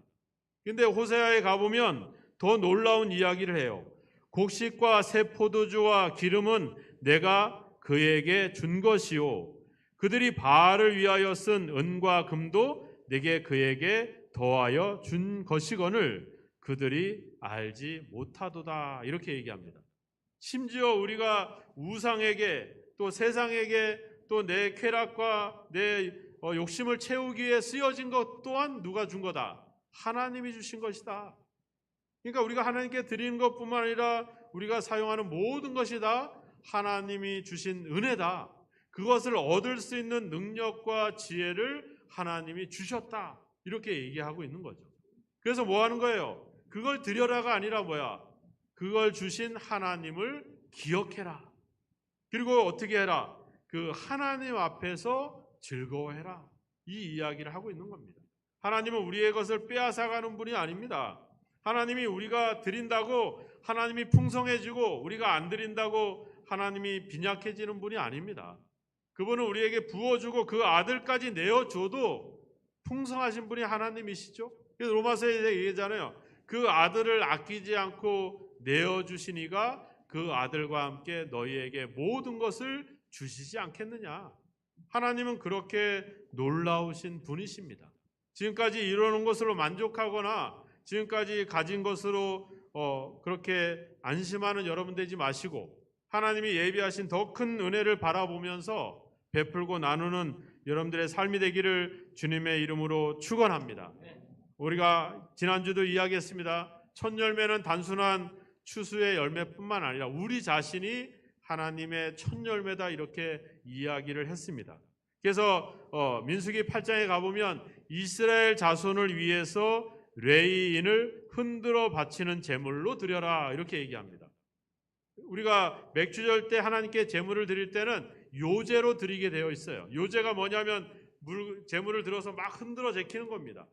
근데 호세아에 가보면 더 놀라운 이야기를 해요. 곡식과 새 포도주와 기름은 내가 그에게 준 것이요 그들이 바알을 위하여 쓴 은과 금도 내게 그에게 더하여 준 것이거늘 그들이 알지 못하도다. 이렇게 얘기합니다. 심지어 우리가 우상에게 또 세상에게 또 내 쾌락과 내 욕심을 채우기 위해 쓰여진 것 또한 누가 준 거다? 하나님이 주신 것이다. 그러니까 우리가 하나님께 드리는 것뿐만 아니라 우리가 사용하는 모든 것이 다 하나님이 주신 은혜다. 그것을 얻을 수 있는 능력과 지혜를 하나님이 주셨다. 이렇게 얘기하고 있는 거죠. 그래서 뭐 하는 거예요? 그걸 드려라가 아니라 뭐야? 그걸 주신 하나님을 기억해라. 그리고 어떻게 해라? 그 하나님 앞에서 즐거워해라. 이 이야기를 하고 있는 겁니다. 하나님은 우리의 것을 빼앗아가는 분이 아닙니다. 하나님이 우리가 드린다고 하나님이 풍성해지고 우리가 안 드린다고 하나님이 빈약해지는 분이 아닙니다. 그분은 우리에게 부어주고 그 아들까지 내어줘도 풍성하신 분이 하나님이시죠. 그래서 로마서에 얘기하잖아요. 그 아들을 아끼지 않고 내어주시니가 그 아들과 함께 너희에게 모든 것을 주시지 않겠느냐. 하나님은 그렇게 놀라우신 분이십니다. 지금까지 이루어놓은 것으로 만족하거나 지금까지 가진 것으로 그렇게 안심하는 여러분 되지 마시고 하나님이 예비하신 더 큰 은혜를 바라보면서 베풀고 나누는 여러분들의 삶이 되기를 주님의 이름으로 축원합니다. 우리가 지난주도 이야기했습니다. 첫 열매는 단순한 추수의 열매뿐만 아니라 우리 자신이 하나님의 첫 열매다 이렇게 이야기를 했습니다. 그래서 민수기 8장에 가보면 이스라엘 자손을 위해서 레위인을 흔들어 바치는 제물로 드려라 이렇게 얘기합니다. 우리가 맥주절 때 하나님께 제물을 드릴 때는 요제로 드리게 되어 있어요. 요제가 뭐냐면 제물을 들어서 막 흔들어 제키는 겁니다.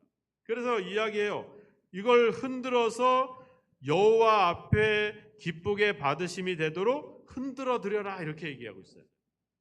그래서 이야기해요. 이걸 흔들어서 여호와 앞에 기쁘게 받으심이 되도록 흔들어 드려라 이렇게 얘기하고 있어요.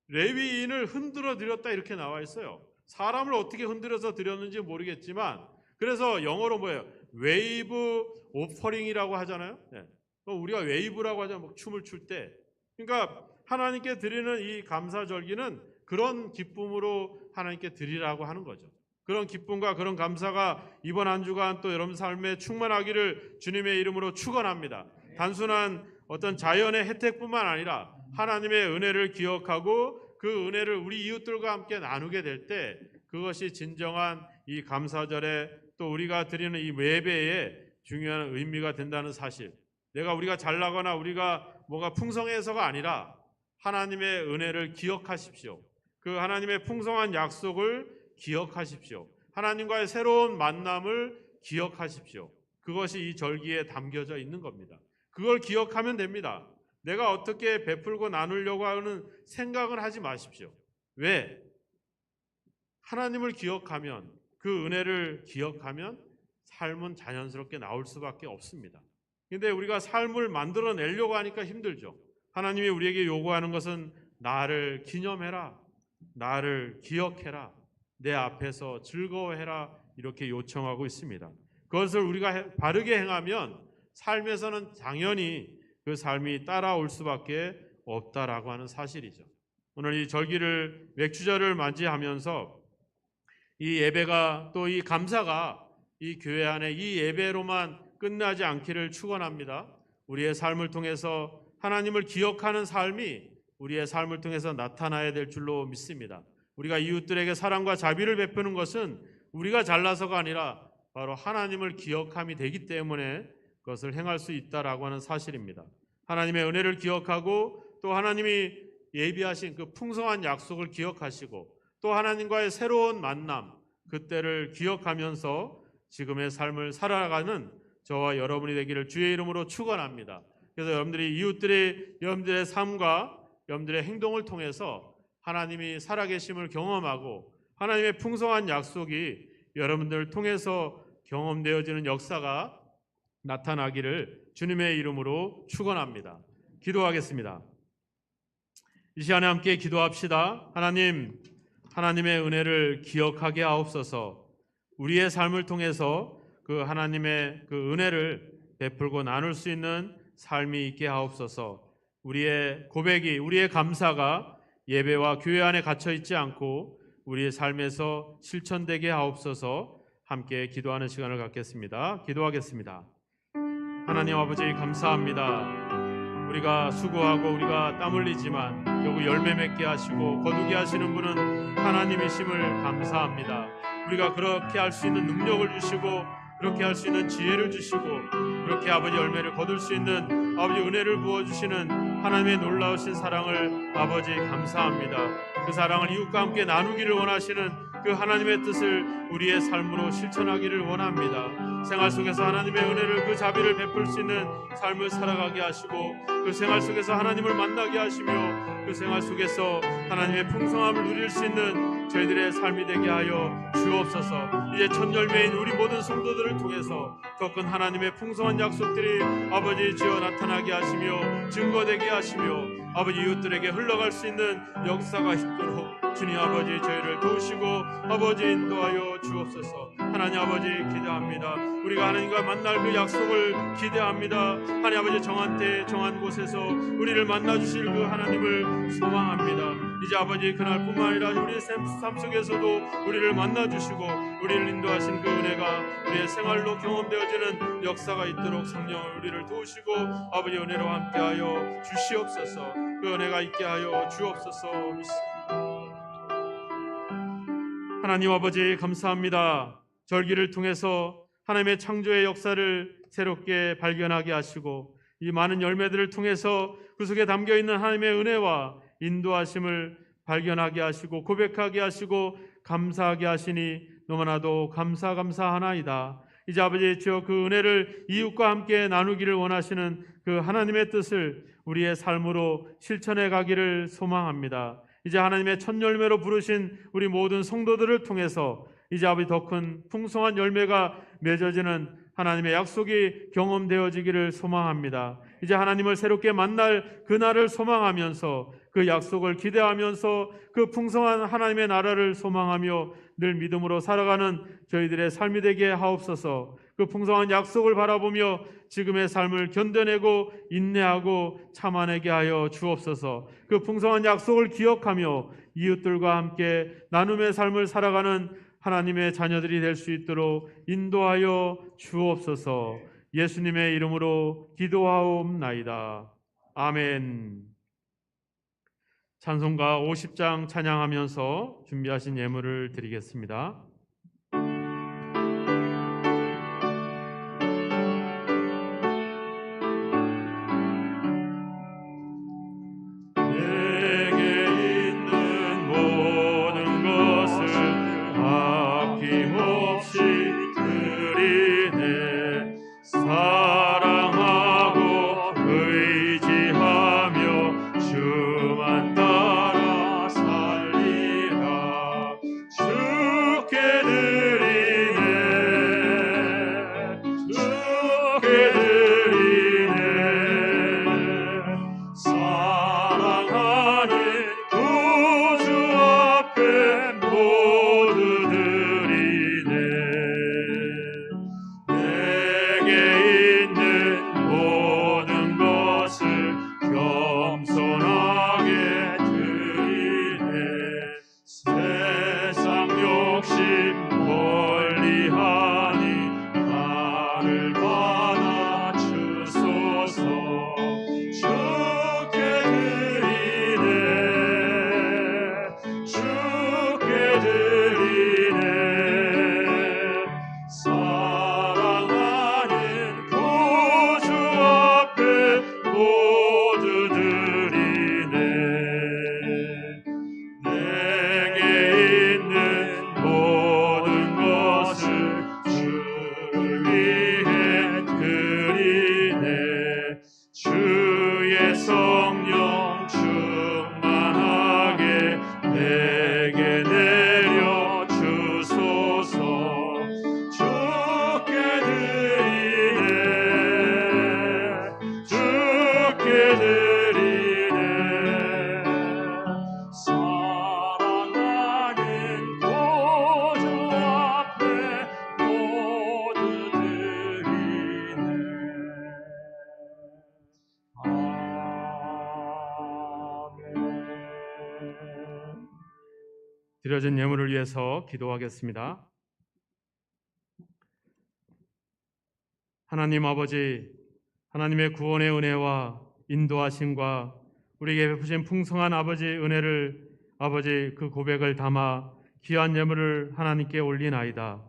레위인을 흔들어 드렸다 이렇게 나와 있어요. 사람을 어떻게 흔들어서 드렸는지 모르겠지만 그래서 영어로 뭐예요? 웨이브 오퍼링이라고 하잖아요. 네. 우리가 웨이브라고 하잖아요. 뭐 춤을 출 때. 그러니까 하나님께 드리는 이 감사절기는 그런 기쁨으로 하나님께 드리라고 하는 거죠. 그런 기쁨과 그런 감사가 이번 한 주간 또 여러분 삶에 충만하기를 주님의 이름으로 축원합니다. 단순한 어떤 자연의 혜택뿐만 아니라 하나님의 은혜를 기억하고 그 은혜를 우리 이웃들과 함께 나누게 될 때 그것이 진정한 이 감사절에 또 우리가 드리는 이 예배에 중요한 의미가 된다는 사실. 우리가 잘나거나 우리가 뭐가 풍성해서가 아니라 하나님의 은혜를 기억하십시오. 그 하나님의 풍성한 약속을 기억하십시오. 하나님과의 새로운 만남을 기억하십시오. 그것이 이 절기에 담겨져 있는 겁니다. 그걸 기억하면 됩니다. 내가 어떻게 베풀고 나누려고 하는 생각은 하지 마십시오. 왜? 하나님을 기억하면, 그 은혜를 기억하면 삶은 자연스럽게 나올 수밖에 없습니다. 근데 우리가 삶을 만들어내려고 하니까 힘들죠. 하나님이 우리에게 요구하는 것은 나를 기념해라, 나를 기억해라, 내 앞에서 즐거워해라, 이렇게 요청하고 있습니다. 그것을 우리가 바르게 행하면 삶에서는 당연히 그 삶이 따라올 수밖에 없다라고 하는 사실이죠. 오늘 이 절기를 맥주절을 맞이하면서 이 예배가 또 이 감사가 이 교회 안에 이 예배로만 끝나지 않기를 축원합니다. 우리의 삶을 통해서 하나님을 기억하는 삶이 우리의 삶을 통해서 나타나야 될 줄로 믿습니다. 우리가 이웃들에게 사랑과 자비를 베푸는 것은 우리가 잘나서가 아니라 바로 하나님을 기억함이 되기 때문에 그것을 행할 수 있다라고 하는 사실입니다. 하나님의 은혜를 기억하고 또 하나님이 예비하신 그 풍성한 약속을 기억하시고 또 하나님과의 새로운 만남, 그때를 기억하면서 지금의 삶을 살아가는 저와 여러분이 되기를 주의 이름으로 축원합니다. 그래서 여러분들의 삶과 여러분들의 행동을 통해서 하나님이 살아계심을 경험하고 하나님의 풍성한 약속이 여러분들을 통해서 경험되어지는 역사가 나타나기를 주님의 이름으로 축원합니다. 기도하겠습니다. 이 시간에 함께 기도합시다. 하나님의 은혜를 기억하게 하옵소서. 우리의 삶을 통해서 그 하나님의 그 은혜를 베풀고 나눌 수 있는 삶이 있게 하옵소서. 우리의 고백이, 우리의 감사가 예배와 교회 안에 갇혀 있지 않고 우리의 삶에서 실천되게 하옵소서. 함께 기도하는 시간을 갖겠습니다. 기도하겠습니다. 하나님 아버지 감사합니다. 우리가 수고하고 우리가 땀 흘리지만 결국 열매 맺게 하시고 거두게 하시는 분은 하나님이심을 감사합니다. 우리가 그렇게 할 수 있는 능력을 주시고 그렇게 할 수 있는 지혜를 주시고 그렇게 아버지 열매를 거둘 수 있는 아버지 은혜를 부어주시는 하나님의 놀라우신 사랑을 아버지 감사합니다. 그 사랑을 이웃과 함께 나누기를 원하시는 그 하나님의 뜻을 우리의 삶으로 실천하기를 원합니다. 생활 속에서 하나님의 은혜를 그 자비를 베풀 수 있는 삶을 살아가게 하시고 그 생활 속에서 하나님을 만나게 하시며 그 생활 속에서 하나님의 풍성함을 누릴 수 있는 저희들의 삶이 되게 하여 주옵소서. 이제 첫 열매인 우리 모든 성도들을 통해서 더 큰 하나님의 풍성한 약속들이 아버지 주여 나타나게 하시며 증거되게 하시며 아버지 이웃들에게 흘러갈 수 있는 역사가 있도록 주님 아버지 저희를 도우시고 아버지 인도하여 주옵소서. 하나님 아버지 기대합니다. 우리가 하나님과 만날 그 약속을 기대합니다. 하나님 아버지 정한 때 정한 곳에서 우리를 만나주실 그 하나님을 소망합니다. 이제 아버지 그날뿐만 아니라 우리의 삶 속에서도 우리를 만나주시고 우리를 인도하신 그 은혜가 우리의 생활로 경험되어지는 역사가 있도록 성령을 우리를 도우시고 아버지 은혜로 함께하여 주시옵소서. 그 은혜가 있게 하여 주옵소서. 하나님 아버지 감사합니다. 절기를 통해서 하나님의 창조의 역사를 새롭게 발견하게 하시고 이 많은 열매들을 통해서 그 속에 담겨있는 하나님의 은혜와 인도하심을 발견하게 하시고 고백하게 하시고 감사하게 하시니 너무나도 감사하나이다. 이제 아버지 주여 그 은혜를 이웃과 함께 나누기를 원하시는 그 하나님의 뜻을 우리의 삶으로 실천해 가기를 소망합니다. 이제 하나님의 첫 열매로 부르신 우리 모든 성도들을 통해서 이제 아버지 더 큰 풍성한 열매가 맺어지는 하나님의 약속이 경험되어지기를 소망합니다. 이제 하나님을 새롭게 만날 그날을 소망하면서 그 그 약속을 기대하면서 그 풍성한 하나님의 나라를 소망하며 늘 믿음으로 살아가는 저희들의 삶이 되게 하옵소서. 그 풍성한 약속을 바라보며 지금의 삶을 견뎌내고 인내하고 참아내게 하여 주옵소서. 그 풍성한 약속을 기억하며 이웃들과 함께 나눔의 삶을 살아가는 하나님의 자녀들이 될 수 있도록 인도하여 주옵소서. 예수님의 이름으로 기도하옵나이다. 아멘. 찬송가 50장 찬양하면서 준비하신 예물을 드리겠습니다. 드려진 예물을 위해서 기도하겠습니다. 하나님 아버지, 하나님의 구원의 은혜와 인도하심과 우리에게 베푸신 풍성한 아버지 은혜를 아버지 그 고백을 담아 귀한 예물을 하나님께 올리나이다.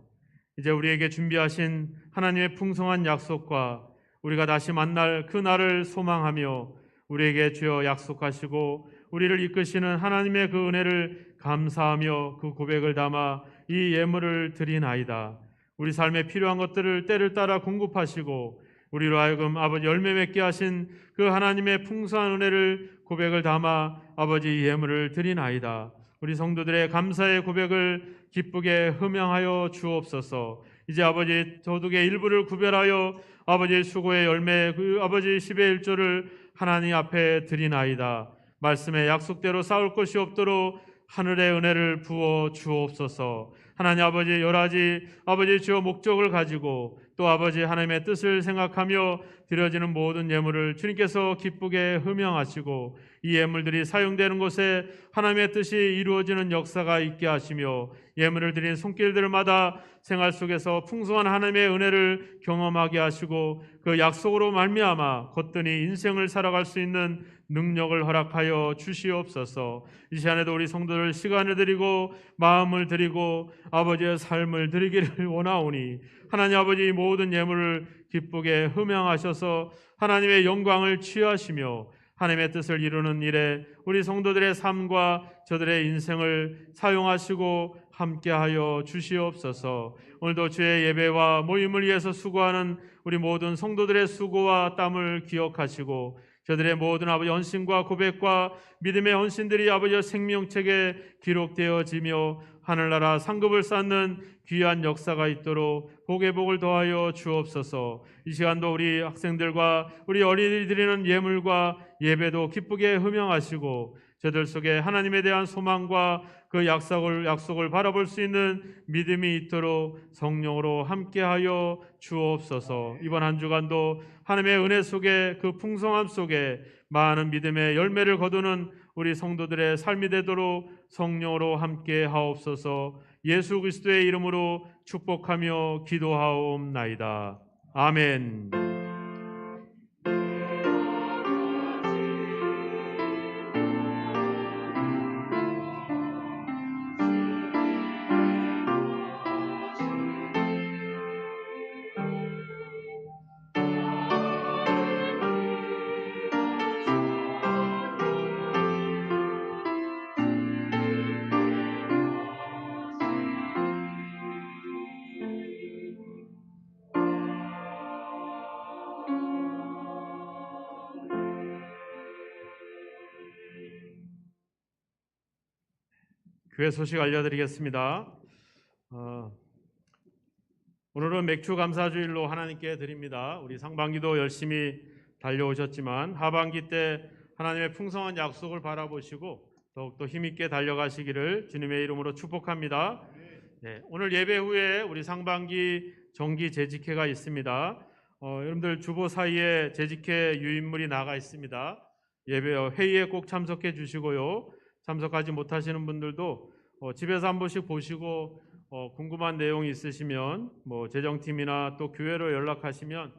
이제 우리에게 준비하신 하나님의 풍성한 약속과 우리가 다시 만날 그 날을 소망하며 우리에게 주여 약속하시고 우리를 이끄시는 하나님의 그 은혜를 감사하며 그 고백을 담아 이 예물을 드리나이다. 우리 삶에 필요한 것들을 때를 따라 공급하시고 우리로 하여금 아버지 열매 맺게 하신 그 하나님의 풍성한 은혜를 고백을 담아 아버지 이 예물을 드리나이다. 우리 성도들의 감사의 고백을 기쁘게 흠양하여 주옵소서. 이제 아버지 도둑의 일부를 구별하여 아버지 수고의 열매 그 아버지 10의 1조를 하나님 앞에 드리나이다. 말씀의 약속대로 싸울 것이 없도록 하늘의 은혜를 부어 주옵소서. 하나님 아버지 여러 가지 아버지 주여 목적을 가지고 또 아버지 하나님의 뜻을 생각하며 드려지는 모든 예물을 주님께서 기쁘게 흠양하시고 이 예물들이 사용되는 곳에 하나님의 뜻이 이루어지는 역사가 있게 하시며 예물을 드린 손길들마다 생활 속에서 풍성한 하나님의 은혜를 경험하게 하시고 그 약속으로 말미암아 거뜬히 인생을 살아갈 수 있는 능력을 허락하여 주시옵소서. 이 시간에도 우리 성도들 시간을 드리고 마음을 드리고 아버지의 삶을 드리기를 원하오니 하나님 아버지 모든 예물을 기쁘게 흠양하셔서 하나님의 영광을 취하시며 하나님의 뜻을 이루는 일에 우리 성도들의 삶과 저들의 인생을 사용하시고 함께하여 주시옵소서. 오늘도 주의 예배와 모임을 위해서 수고하는 우리 모든 성도들의 수고와 땀을 기억하시고 저들의 모든 아버지 헌신과 고백과 믿음의 헌신들이 아버지의 생명책에 기록되어지며 하늘나라 상급을 쌓는 귀한 역사가 있도록 복의 복을 더하여 주옵소서. 이 시간도 우리 학생들과 우리 어린이들이 드리는 예물과 예배도 기쁘게 흠양하시고 저들 속에 하나님에 대한 소망과 그 약속을 바라볼 수 있는 믿음이 있도록 성령으로 함께하여 주옵소서. 이번 한 주간도 하나님의 은혜 속에 그 풍성함 속에 많은 믿음의 열매를 거두는 우리 성도들의 삶이 되도록 성령으로 함께하옵소서. 예수 그리스도의 이름으로 축복하며 기도하옵나이다. 아멘. 교회 소식 알려드리겠습니다. 오늘은 맥주 감사주일로 하나님께 드립니다. 우리 상반기도 열심히 달려오셨지만 하반기 때 하나님의 풍성한 약속을 바라보시고 더욱더 힘있게 달려가시기를 주님의 이름으로 축복합니다. 네, 오늘 예배 후에 우리 상반기 정기 재직회가 있습니다. 여러분들 주보 사이에 재직회 유인물이 나가 있습니다. 예배 회의에 꼭 참석해 주시고요. 참석하지 못하시는 분들도 집에서 한 번씩 보시고 궁금한 내용이 있으시면 재정팀이나 또 교회로 연락하시면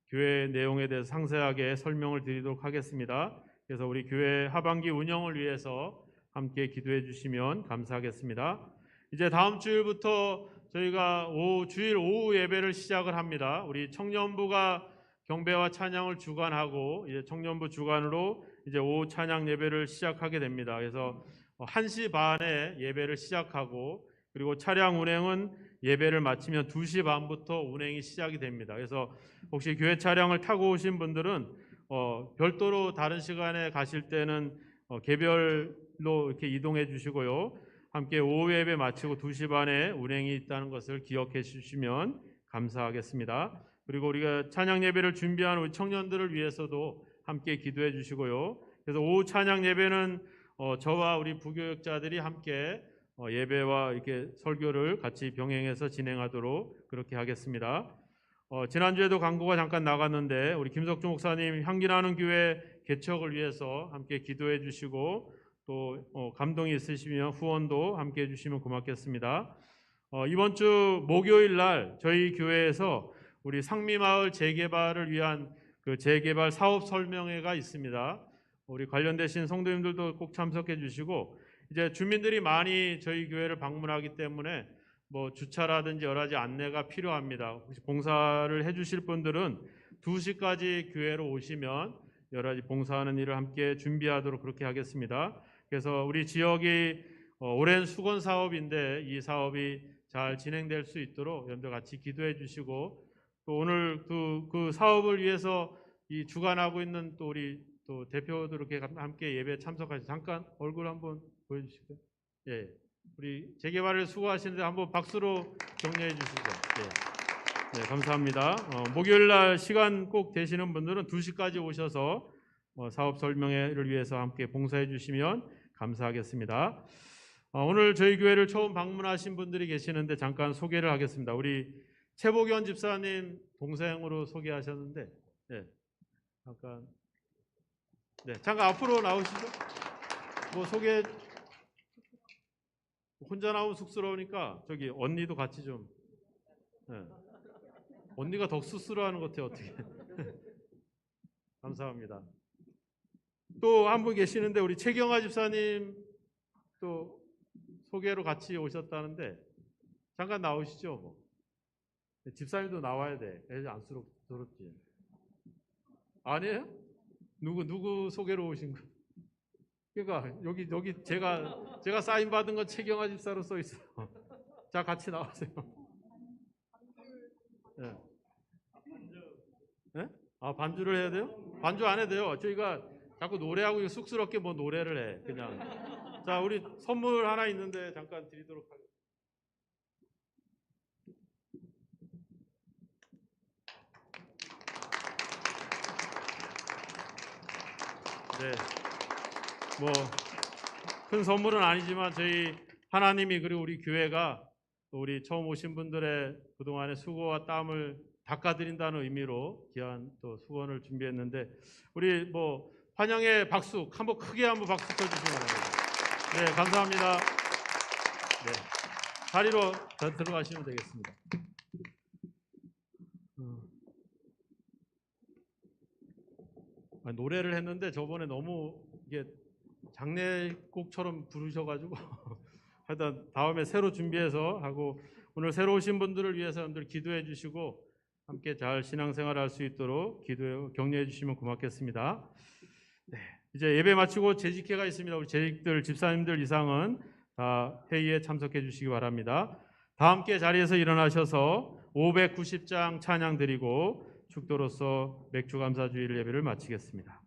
교회 내용에 대해서 상세하게 설명을 드리도록 하겠습니다. 그래서 우리 교회 하반기 운영을 위해서 함께 기도해 주시면 감사하겠습니다. 이제 다음 주일부터 저희가 주일 오후 예배를 시작을 합니다. 우리 청년부가 경배와 찬양을 주관하고 이제 청년부 주관으로 이제 오후 찬양 예배를 시작하게 됩니다. 그래서 1시 반에 예배를 시작하고 그리고 차량 운행은 예배를 마치면 2시 반부터 운행이 시작이 됩니다. 그래서 혹시 교회 차량을 타고 오신 분들은 별도로 다른 시간에 가실 때는 개별로 이렇게 이동해 주시고요. 함께 오후 예배 마치고 2시 반에 운행이 있다는 것을 기억해 주시면 감사하겠습니다. 그리고 우리가 찬양 예배를 준비한 우리 청년들을 위해서도 함께 기도해 주시고요. 그래서 오후 찬양 예배는 저와 우리 부교역자들이 함께 예배와 이렇게 설교를 같이 병행해서 진행하도록 그렇게 하겠습니다. 지난주에도 광고가 잠깐 나갔는데 우리 김석주 목사님 향기나는 교회 개척을 위해서 함께 기도해 주시고 또 감동이 있으시면 후원도 함께 해주시면 고맙겠습니다. 이번 주 목요일 날 저희 교회에서 우리 상미마을 재개발을 위한 그 재개발 사업 설명회가 있습니다. 우리 관련되신 성도님들도 꼭 참석해 주시고 이제 주민들이 많이 저희 교회를 방문하기 때문에 주차라든지 여러 가지 안내가 필요합니다. 혹시 봉사를 해주실 분들은 2시까지 교회로 오시면 여러 가지 봉사하는 일을 함께 준비하도록 그렇게 하겠습니다. 그래서 우리 지역이 오랜 수건 사업인데 이 사업이 잘 진행될 수 있도록 여러분들 같이 기도해 주시고 또 오늘 그 사업을 위해서 이 주관하고 있는 또 우리 또 대표들 이렇게 함께 예배에 참석하시 잠깐 얼굴 한번 보여주실까요? 예, 우리 재개발을 수고하시는데 한번 박수로 격려해 주시죠. 네, 감사합니다. 목요일 날 시간 꼭 되시는 분들은 2시까지 오셔서 사업 설명회를 위해서 함께 봉사해 주시면 감사하겠습니다. 오늘 저희 교회를 처음 방문하신 분들이 계시는데 잠깐 소개를 하겠습니다. 우리 최복현 집사님 동생으로 소개하셨는데 잠깐 앞으로 나오시죠. 소개 혼자 나오면 쑥스러우니까 저기 언니도 같이 좀 언니가 더 쑥스러워하는 것 같아요. 어떻게 감사합니다. 또 한 분 계시는데 우리 최경아 집사님 또 소개로 같이 오셨다는데 잠깐 나오시죠. 집사님도 나와야 돼. 애들 안쓰럽지. 아니에요? 누구 소개로 오신 거? 그러니까 여기 제가 사인 받은 건 최경아 집사로 써 있어요. 자 같이 나와세요. 네. 네? 반주를 해야 돼요? 반주 안 해도 돼요. 저희가 자꾸 노래하고 쑥스럽게 노래를 해. 그냥. 자, 우리 선물 하나 있는데 잠깐 드리도록 하겠습니다. 네. 큰 선물은 아니지만 저희 하나님이 그리고 우리 교회가 또 우리 처음 오신 분들의 그동안의 수고와 땀을 닦아드린다는 의미로 귀한 또 수건을 준비했는데 우리 뭐 환영의 박수 한번 크게 한번 박수 쳐주시기 바랍니다. 네, 감사합니다. 네, 자리로 들어가시면 되겠습니다. 노래를 했는데 저번에 너무 이게 장례곡처럼 부르셔가지고 하여튼 다음에 새로 준비해서 하고 오늘 새로 오신 분들을 위해서 여러분들 기도해 주시고 함께 잘 신앙생활 할 수 있도록 기도해 격려해 주시면 고맙겠습니다. 네, 이제 예배 마치고 재직회가 있습니다. 우리 재직들 집사님들 이상은 다 회의에 참석해 주시기 바랍니다. 다 함께 자리에서 일어나셔서 590장 찬양 드리고 축도로서 맥주 감사주일 예배를 마치겠습니다.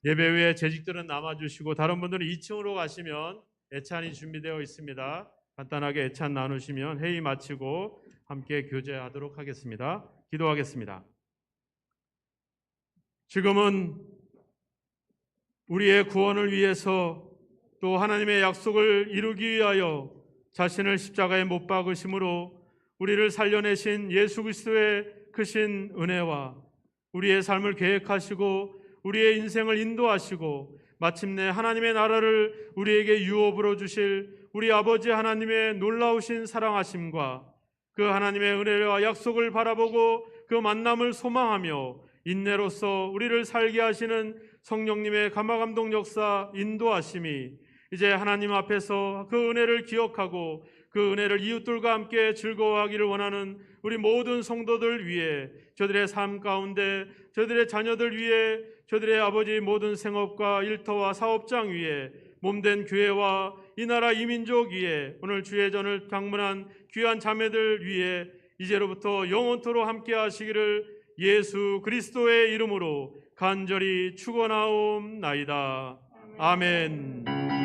예배 후에 재직들은 남아주시고 다른 분들은 2층으로 가시면 애찬이 준비되어 있습니다. 간단하게 애찬 나누시면 회의 마치고 함께 교제하도록 하겠습니다. 기도하겠습니다. 지금은 우리의 구원을 위해서 또 하나님의 약속을 이루기 위하여 자신을 십자가에 못 박으심으로 우리를 살려내신 예수 그리스도의 크신 은혜와 우리의 삶을 계획하시고 우리의 인생을 인도하시고 마침내 하나님의 나라를 우리에게 유업으로 주실 우리 아버지 하나님의 놀라우신 사랑하심과 그 하나님의 은혜와 약속을 바라보고 그 만남을 소망하며 인내로서 우리를 살게 하시는 성령님의 감화감동 역사 인도하심이 이제 하나님 앞에서 그 은혜를 기억하고 그 은혜를 이웃들과 함께 즐거워하기를 원하는 우리 모든 성도들 위해 저들의 삶 가운데 저들의 자녀들 위해 저들의 아버지 모든 생업과 일터와 사업장 위에 몸된 교회와 이 나라 이민족 위에 오늘 주의 전을 방문한 귀한 자매들 위에 이제로부터 영원토록 함께 하시기를 예수 그리스도의 이름으로 간절히 축원하옵나이다. 아멘.